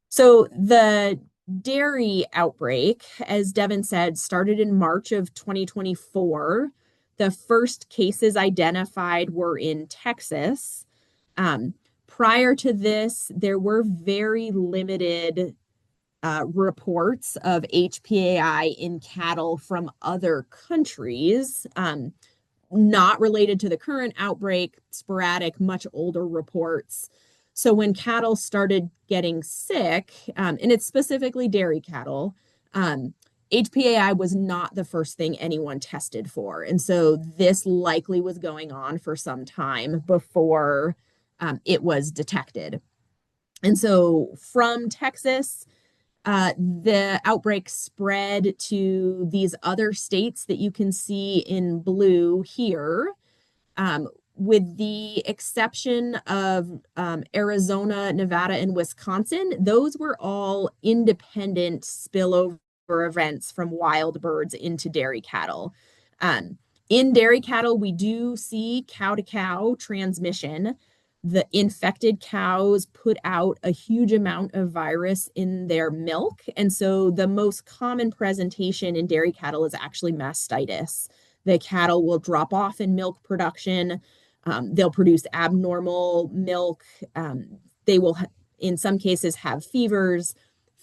So the dairy outbreak, as Devin said, started in March of 2024. The first cases identified were in Texas. Prior to this, there were very limited reports of HPAI in cattle from other countries, not related to the current outbreak, sporadic, much older reports. So when cattle started getting sick, and it's specifically dairy cattle, HPAI was not the first thing anyone tested for. And so this likely was going on for some time before it was detected. And so from Texas, the outbreak spread to these other states that you can see in blue here, with the exception of Arizona, Nevada, and Wisconsin. Those were all independent spillover events from wild birds into dairy cattle. In dairy cattle, we do see cow-to-cow transmission. The infected cows put out a huge amount of virus in their milk. And so the most common presentation in dairy cattle is actually mastitis. The cattle will drop off in milk production. They'll produce abnormal milk. They will, in some cases, have fevers,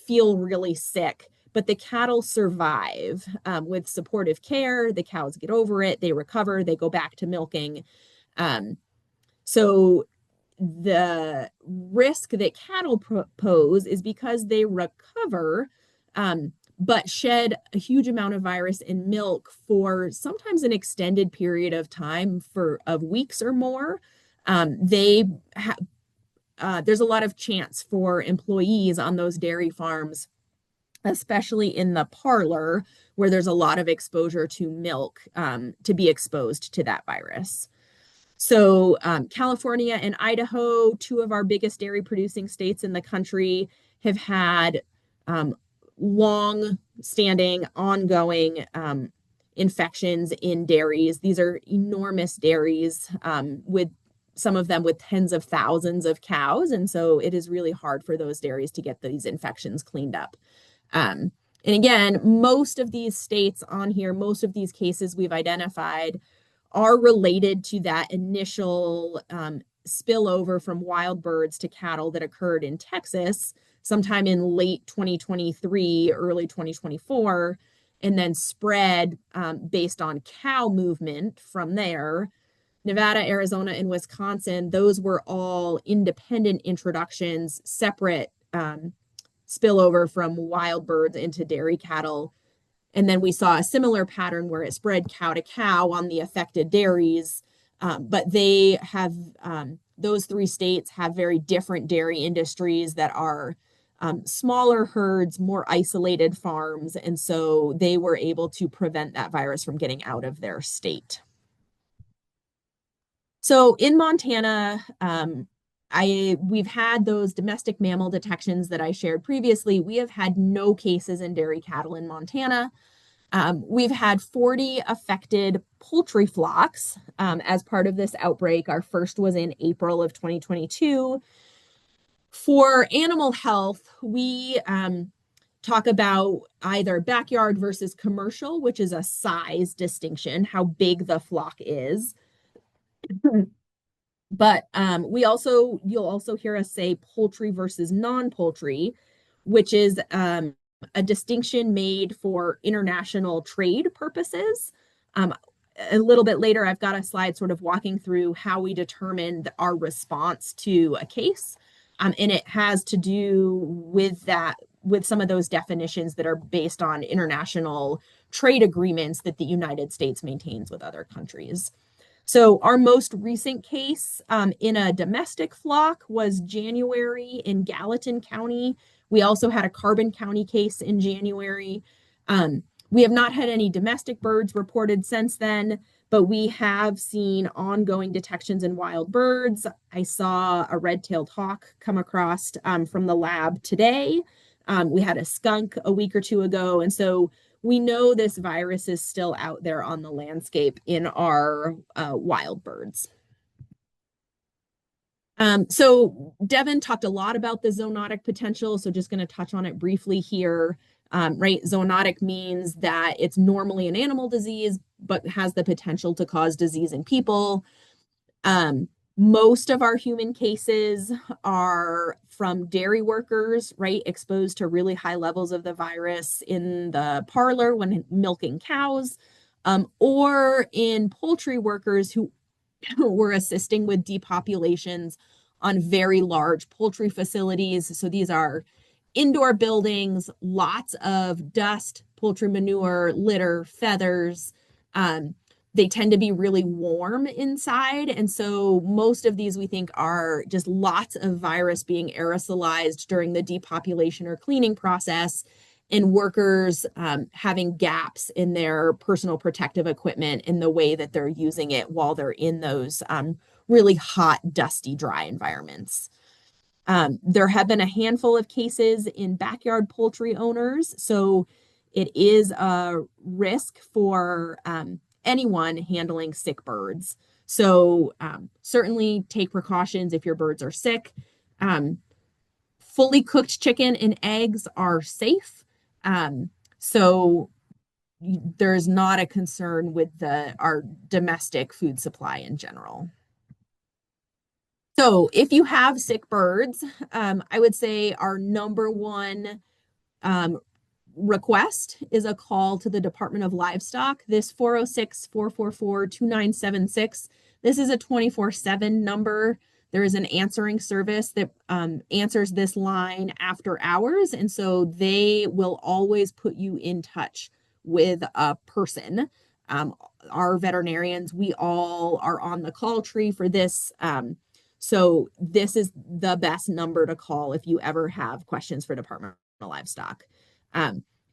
feel really sick, but the cattle survive with supportive care. The cows get over it, they recover, they go back to milking. So the risk that cattle pose is because they recover, but shed a huge amount of virus in milk for sometimes an extended period of time of weeks or more. There's a lot of chance for employees on those dairy farms, especially in the parlor where there's a lot of exposure to milk, to be exposed to that virus. So California and Idaho, two of our biggest dairy producing states in the country, have had long-standing, ongoing infections in dairies. These are enormous dairies, with some of them with tens of thousands of cows. And so it is really hard for those dairies to get these infections cleaned up. And again, most of these states on here, most of these cases we've identified are related to that initial spillover from wild birds to cattle that occurred in Texas sometime in late 2023, early 2024, and then spread based on cow movement from there. Nevada, Arizona, and Wisconsin, those were all independent introductions, separate spillover from wild birds into dairy cattle. And then we saw a similar pattern where it spread cow to cow on the affected dairies. But they have, those three states have very different dairy industries that are smaller herds, more isolated farms. And so they were able to prevent that virus from getting out of their state. So in Montana, we've had those domestic mammal detections that I shared previously. We have had no cases in dairy cattle in Montana. We've had 40 affected poultry flocks as part of this outbreak. Our first was in April of 2022. For animal health, we talk about either backyard versus commercial, which is a size distinction, how big the flock is. But you'll also hear us say poultry versus non-poultry, which is a distinction made for international trade purposes. A little bit later, I've got a slide sort of walking through how we determined our response to a case. And it has to do with that, with some of those definitions that are based on international trade agreements that the United States maintains with other countries. So our most recent case in a domestic flock was January in Gallatin County. We also had a Carbon County case in January. We have not had any domestic birds reported since then, but we have seen ongoing detections in wild birds. I saw a red-tailed hawk come across from the lab today. We had a skunk a week or two ago. And so we know this virus is still out there on the landscape in our wild birds. So Devin talked a lot about the zoonotic potential, so just going to touch on it briefly here. Right, zoonotic means that it's normally an animal disease, but has the potential to cause disease in people. Most of our human cases are from dairy workers, right, exposed to really high levels of the virus in the parlor when milking cows, or in poultry workers who were assisting with depopulations on very large poultry facilities. So these are indoor buildings, lots of dust, poultry manure, litter, feathers. They tend to be really warm inside. And so most of these we think are just lots of virus being aerosolized during the depopulation or cleaning process, and workers having gaps in their personal protective equipment in the way that they're using it while they're in those really hot, dusty, dry environments. There have been a handful of cases in backyard poultry owners, so it is a risk for anyone handling sick birds. So certainly take precautions if your birds are sick. Fully cooked chicken and eggs are safe. So there's not a concern with our domestic food supply in general. So if you have sick birds, I would say our number one um, request is a call to the Department of Livestock. This 406-444-2976. This is a 24/7 number. There is an answering service that answers this line after hours. And so they will always put you in touch with a person. Our veterinarians, we all are on the call tree for this. So this is the best number to call if you ever have questions for Department of Livestock.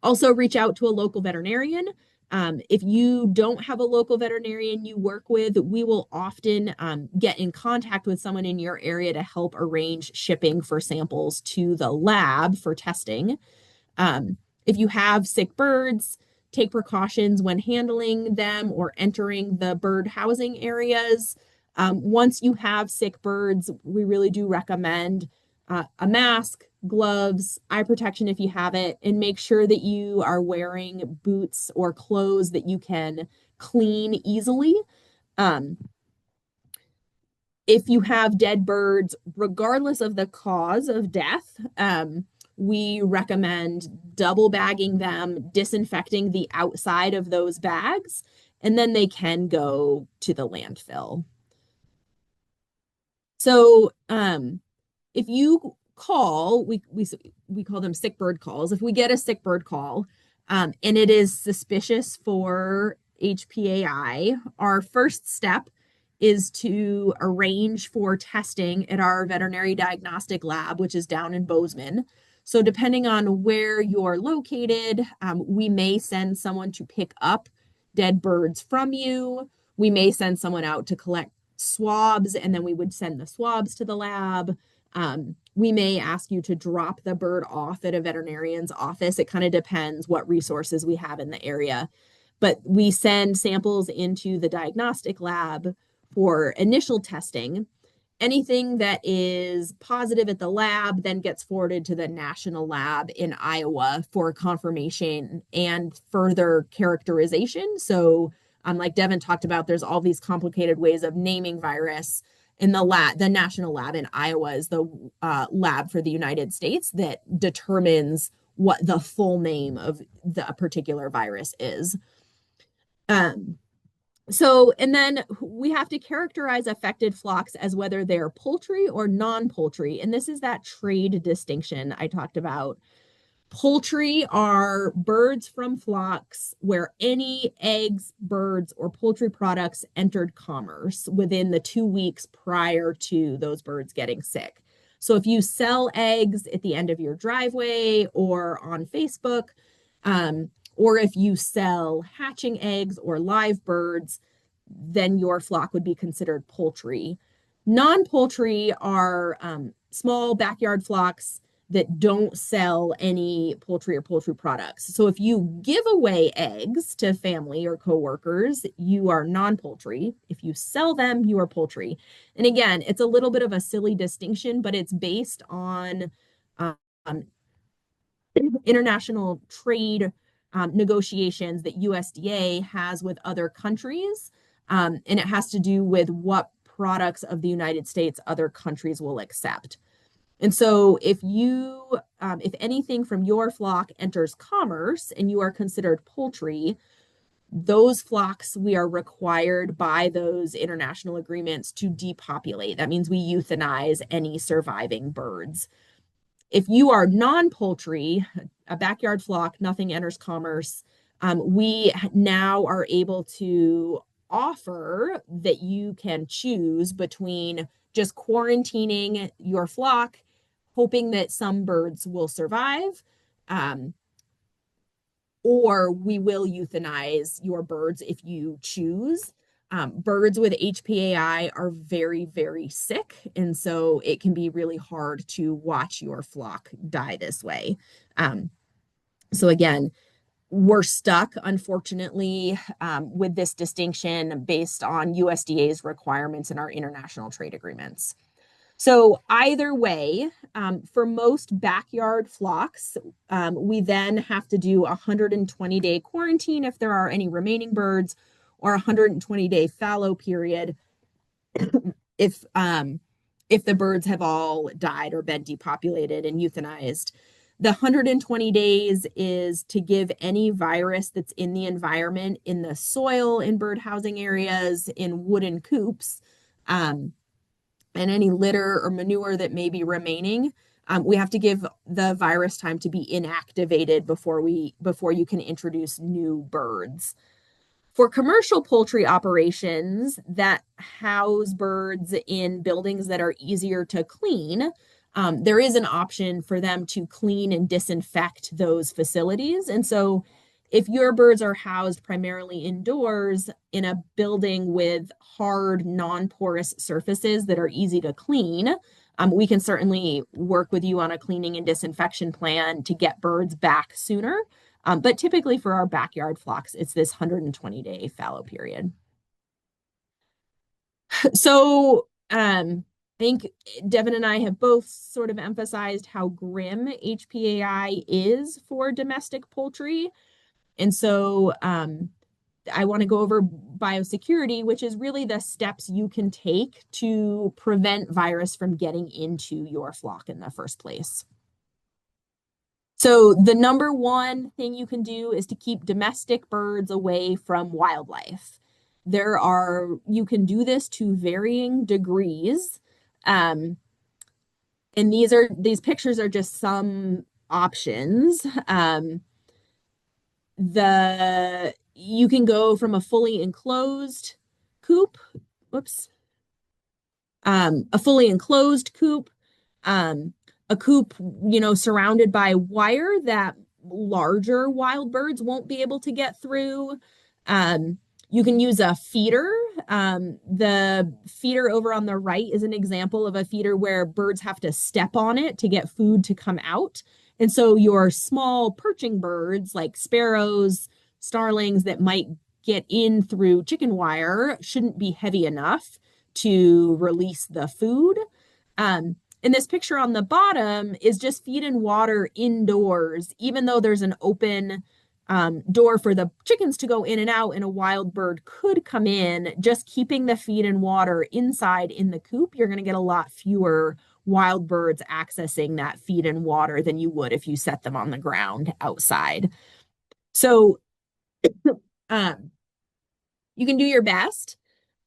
Also reach out to a local veterinarian. If you don't have a local veterinarian you work with, we will often get in contact with someone in your area to help arrange shipping for samples to the lab for testing. If you have sick birds, take precautions when handling them or entering the bird housing areas. Once you have sick birds, we really do recommend a mask, gloves, eye protection if you have it, and make sure that you are wearing boots or clothes that you can clean easily. If you have dead birds, regardless of the cause of death, we recommend double bagging them, disinfecting the outside of those bags, and then they can go to the landfill. So if you call, we call them sick bird calls. If we get a sick bird call and it is suspicious for HPAI, our first step is to arrange for testing at our veterinary diagnostic lab, which is down in Bozeman. So depending on where you're located, we may send someone to pick up dead birds from you. We may send someone out to collect swabs, and then we would send the swabs to the lab. We may ask you to drop the bird off at a veterinarian's office. It kind of depends what resources we have in the area. But we send samples into the diagnostic lab for initial testing. Anything that is positive at the lab then gets forwarded to the national lab in Iowa for confirmation and further characterization. So, like Devin talked about, there's all these complicated ways of naming virus. In the national lab in Iowa is the lab for the United States that determines what the full name of the particular virus is. And then we have to characterize affected flocks as whether they're poultry or non-poultry. And this is that trade distinction I talked about. Poultry are birds from flocks where any eggs, birds, or poultry products entered commerce within the 2 weeks prior to those birds getting sick. So if you sell eggs at the end of your driveway or on Facebook, or if you sell hatching eggs or live birds, then your flock would be considered poultry. Non-poultry are small backyard flocks that don't sell any poultry or poultry products. So if you give away eggs to family or coworkers, you are non-poultry. If you sell them, you are poultry. And again, it's a little bit of a silly distinction, but it's based on international trade negotiations that USDA has with other countries. And it has to do with what products of the United States other countries will accept. And so if anything from your flock enters commerce and you are considered poultry, those flocks, we are required by those international agreements to depopulate. That means we euthanize any surviving birds. If you are non-poultry, a backyard flock, nothing enters commerce, we now are able to offer that you can choose between just quarantining your flock, hoping that some birds will survive, or we will euthanize your birds if you choose. Birds with HPAI are very, very sick, and so it can be really hard to watch your flock die this way. So again, we're stuck, unfortunately, with this distinction based on USDA's requirements in our international trade agreements. So either way, for most backyard flocks, we then have to do a 120-day quarantine if there are any remaining birds, or a 120-day fallow period if the birds have all died or been depopulated and euthanized. The 120 days is to give any virus that's in the environment, in the soil, in bird housing areas, in wooden coops, and any litter or manure that may be remaining. We have to give the virus time to be inactivated before you can introduce new birds. For commercial poultry operations that house birds in buildings that are easier to clean, there is an option for them to clean and disinfect those facilities. And so if your birds are housed primarily indoors in a building with hard, non-porous surfaces that are easy to clean, we can certainly work with you on a cleaning and disinfection plan to get birds back sooner. But typically for our backyard flocks, it's this 120-day fallow period. So I think Devin and I have both sort of emphasized how grim HPAI is for domestic poultry. And so I want to go over biosecurity, which is really the steps you can take to prevent virus from getting into your flock in the first place. So the number one thing you can do is to keep domestic birds away from wildlife. You can do this to varying degrees. And these pictures are just some options. You can go from a fully enclosed coop, a fully enclosed coop, a coop, surrounded by wire that larger wild birds won't be able to get through. You can use a feeder. The feeder over on the right is an example of a feeder where birds have to step on it to get food to come out. And so your small perching birds like sparrows, starlings that might get in through chicken wire shouldn't be heavy enough to release the food. And this picture on the bottom is just feed and water indoors, even though there's an open door for the chickens to go in and out and a wild bird could come in. Just keeping the feed and water inside in the coop, you're going to get a lot fewer wild birds accessing that feed and water than you would if you set them on the ground outside. So you can do your best.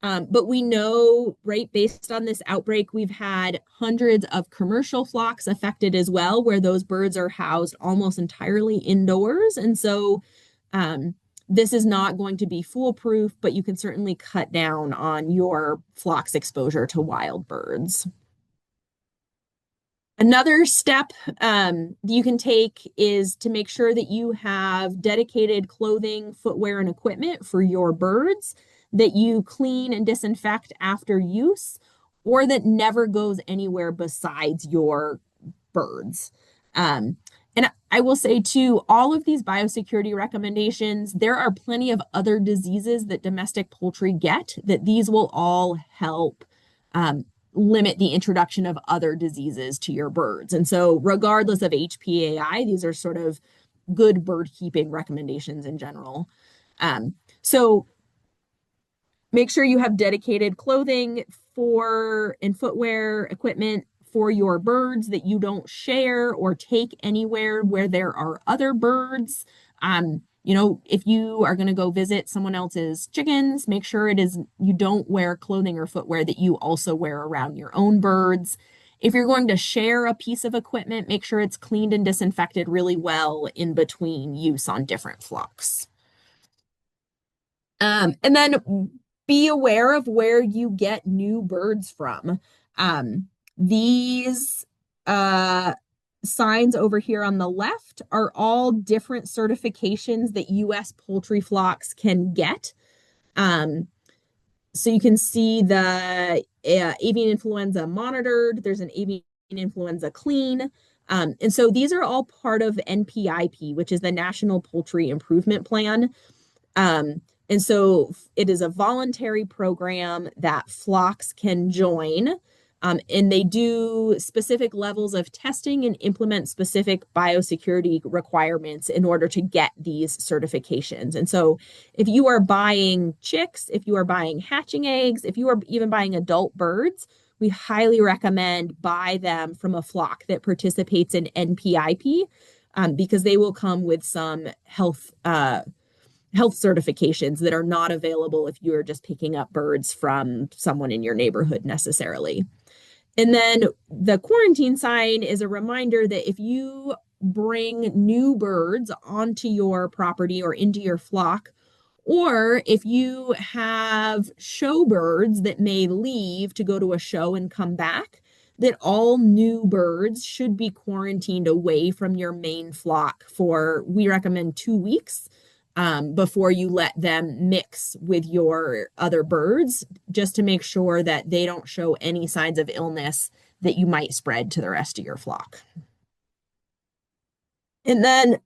But we know, right, based on this outbreak, we've had hundreds of commercial flocks affected as well, where those birds are housed almost entirely indoors. And so this is not going to be foolproof, but you can certainly cut down on your flock's exposure to wild birds. Another step you can take is to make sure that you have dedicated clothing, footwear, and equipment for your birds that you clean and disinfect after use, or that never goes anywhere besides your birds. And I will say too, all of these biosecurity recommendations, there are plenty of other diseases that domestic poultry get that these will all help limit the introduction of other diseases to your birds. And so regardless of HPAI, these are sort of good bird keeping recommendations in general. So make sure you have dedicated clothing and footwear equipment for your birds that you don't share or take anywhere where there are other birds. If you are going to go visit someone else's chickens, make sure you don't wear clothing or footwear that you also wear around your own birds. If you're going to share a piece of equipment, make sure it's cleaned and disinfected really well in between use on different flocks. And then be aware of where you get new birds from. These signs over here on the left are all different certifications that U.S. poultry flocks can get. So you can see the avian influenza monitored. There's an avian influenza clean. And so these are all part of NPIP, which is the National Poultry Improvement Plan. And so it is a voluntary program that flocks can join. And they do specific levels of testing and implement specific biosecurity requirements in order to get these certifications. And so if you are buying chicks, if you are buying hatching eggs, if you are even buying adult birds, we highly recommend buy them from a flock that participates in NPIP, because they will come with some health certifications that are not available if you're just picking up birds from someone in your neighborhood necessarily. And then the quarantine sign is a reminder that if you bring new birds onto your property or into your flock, or if you have show birds that may leave to go to a show and come back, that all new birds should be quarantined away from your main flock for, we recommend 2 weeks, before you let them mix with your other birds, just to make sure that they don't show any signs of illness that you might spread to the rest of your flock. And then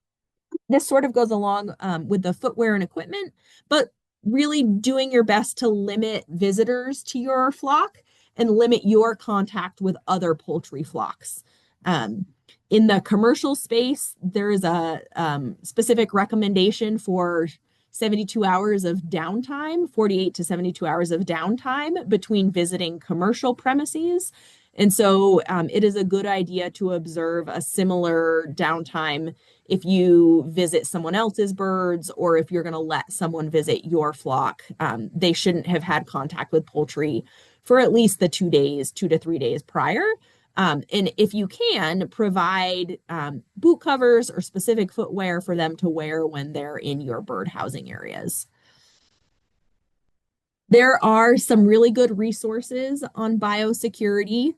this sort of goes along with the footwear and equipment, but really doing your best to limit visitors to your flock and limit your contact with other poultry flocks. In the commercial space, there is a specific recommendation for 72 hours of downtime, 48 to 72 hours of downtime between visiting commercial premises. And so it is a good idea to observe a similar downtime if you visit someone else's birds or if you're going to let someone visit your flock. They shouldn't have had contact with poultry for at least the 2 days, 2 to 3 days prior. And if you can, provide boot covers or specific footwear for them to wear when they're in your bird housing areas. There are some really good resources on biosecurity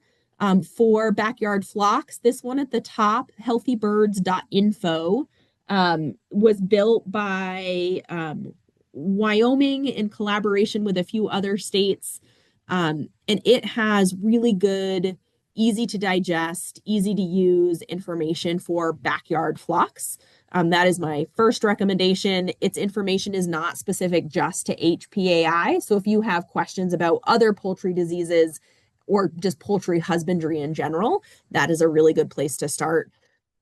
for backyard flocks. This one at the top, healthybirds.info, was built by Wyoming in collaboration with a few other states. And it has really good, easy to digest, easy to use information for backyard flocks. That is my first recommendation. Its information is not specific just to HPAI. So if you have questions about other poultry diseases or just poultry husbandry in general, that is a really good place to start.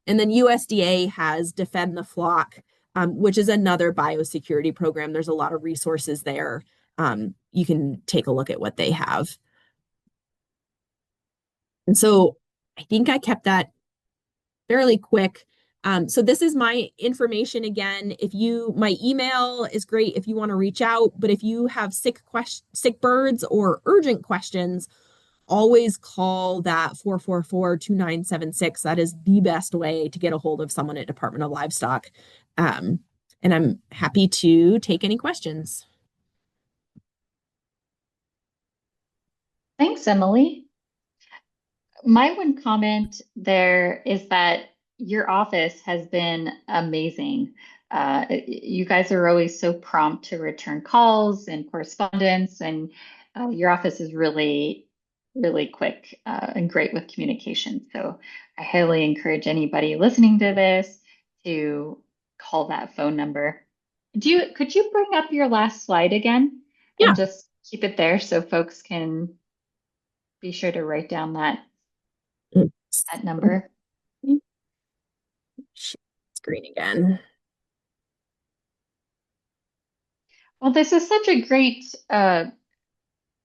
And then USDA has Defend the Flock, which is another biosecurity program. There's a lot of resources there. You can take a look at what they have. And so I think I kept that fairly quick. So this is my information again. My email is great if you want to reach out, but if you have sick birds or urgent questions, always call that 444-2976. That is the best way to get a hold of someone at Department of Livestock. And I'm happy to take any questions. Thanks, Emily. My one comment there is that your office has been amazing. You guys are always so prompt to return calls and correspondence, and your office is really, really quick and great with communication. So I highly encourage anybody listening to this to call that phone number. Could you bring up your last slide again Yeah. and just keep it there so folks can be sure to write down that number? Screen again. Well, this is such a great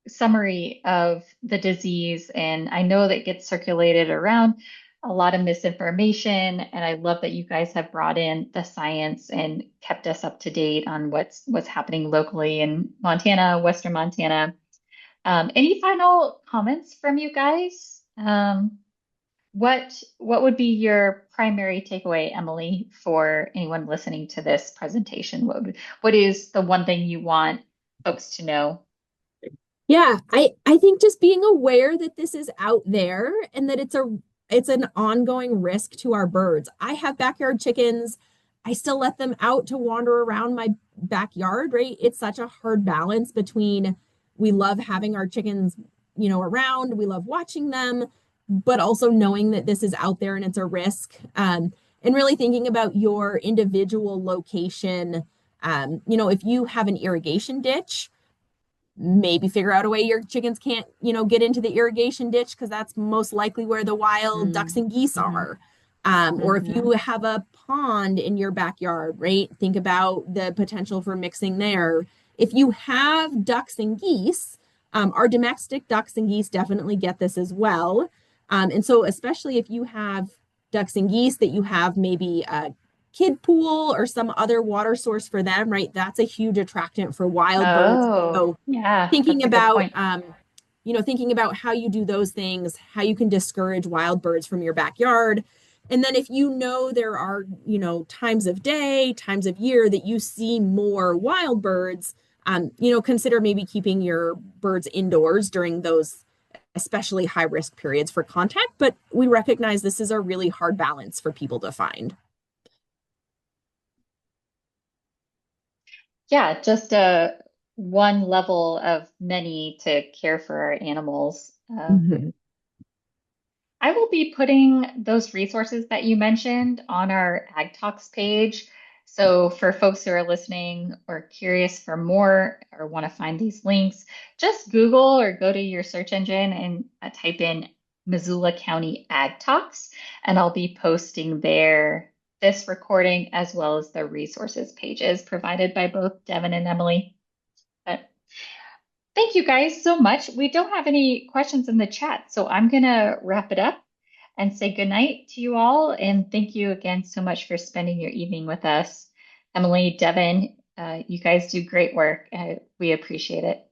summary of the disease, and I know that gets circulated around a lot of misinformation, and I love that you guys have brought in the science and kept us up to date on what's happening locally in Montana, Western Montana. Any final comments from you guys? What would be your primary takeaway, Emily, for anyone listening to this presentation? What is the one thing you want folks to know? Yeah, I think just being aware that this is out there and that it's an ongoing risk to our birds. I have backyard chickens. I still let them out to wander around my backyard, right? It's such a hard balance between we love having our chickens, around, we love watching them, but also knowing that this is out there and it's a risk, and really thinking about your individual location. If you have an irrigation ditch, maybe figure out a way your chickens can't, get into the irrigation ditch because that's most likely where the wild ducks and geese Mm-hmm. are. Or if Mm-hmm. you have a pond in your backyard, right? Think about the potential for mixing there. If you have ducks and geese, our domestic ducks and geese definitely get this as well. And so, especially if you have ducks and geese that you have maybe a kid pool or some other water source for them, right? That's a huge attractant for wild birds. Oh, So yeah, thinking that's a good about point. thinking about how you do those things, how you can discourage wild birds from your backyard. And then if you know there are, times of day, times of year that you see more wild birds, consider maybe keeping your birds indoors during those especially high risk periods for contact. But we recognize this is a really hard balance for people to find. Yeah, just one level of many to care for our animals. Mhm. I will be putting those resources that you mentioned on our Ag Talks page. So for folks who are listening or curious for more or want to find these links, just Google or go to your search engine and type in Missoula County Ag Talks, and I'll be posting there this recording as well as the resources pages provided by both Devin and Emily. But thank you guys so much. We don't have any questions in the chat, so I'm going to wrap it up and say goodnight to you all. And thank you again so much for spending your evening with us. Emily, Devin, you guys do great work. We appreciate it.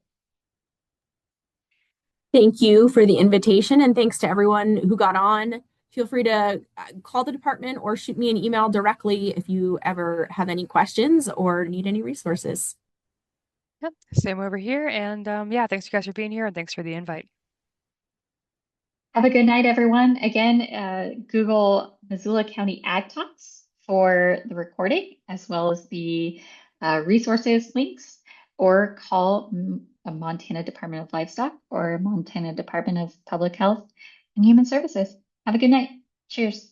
Thank you for the invitation, and thanks to everyone who got on. Feel free to call the department or shoot me an email directly if you ever have any questions or need any resources. Yep, same over here. And yeah, thanks you guys for being here and thanks for the invite. Have a good night, everyone. Again, Google Missoula County Ag Talks for the recording, as well as the resources links, or call a Montana Department of Livestock or Montana Department of Public Health and Human Services. Have a good night. Cheers.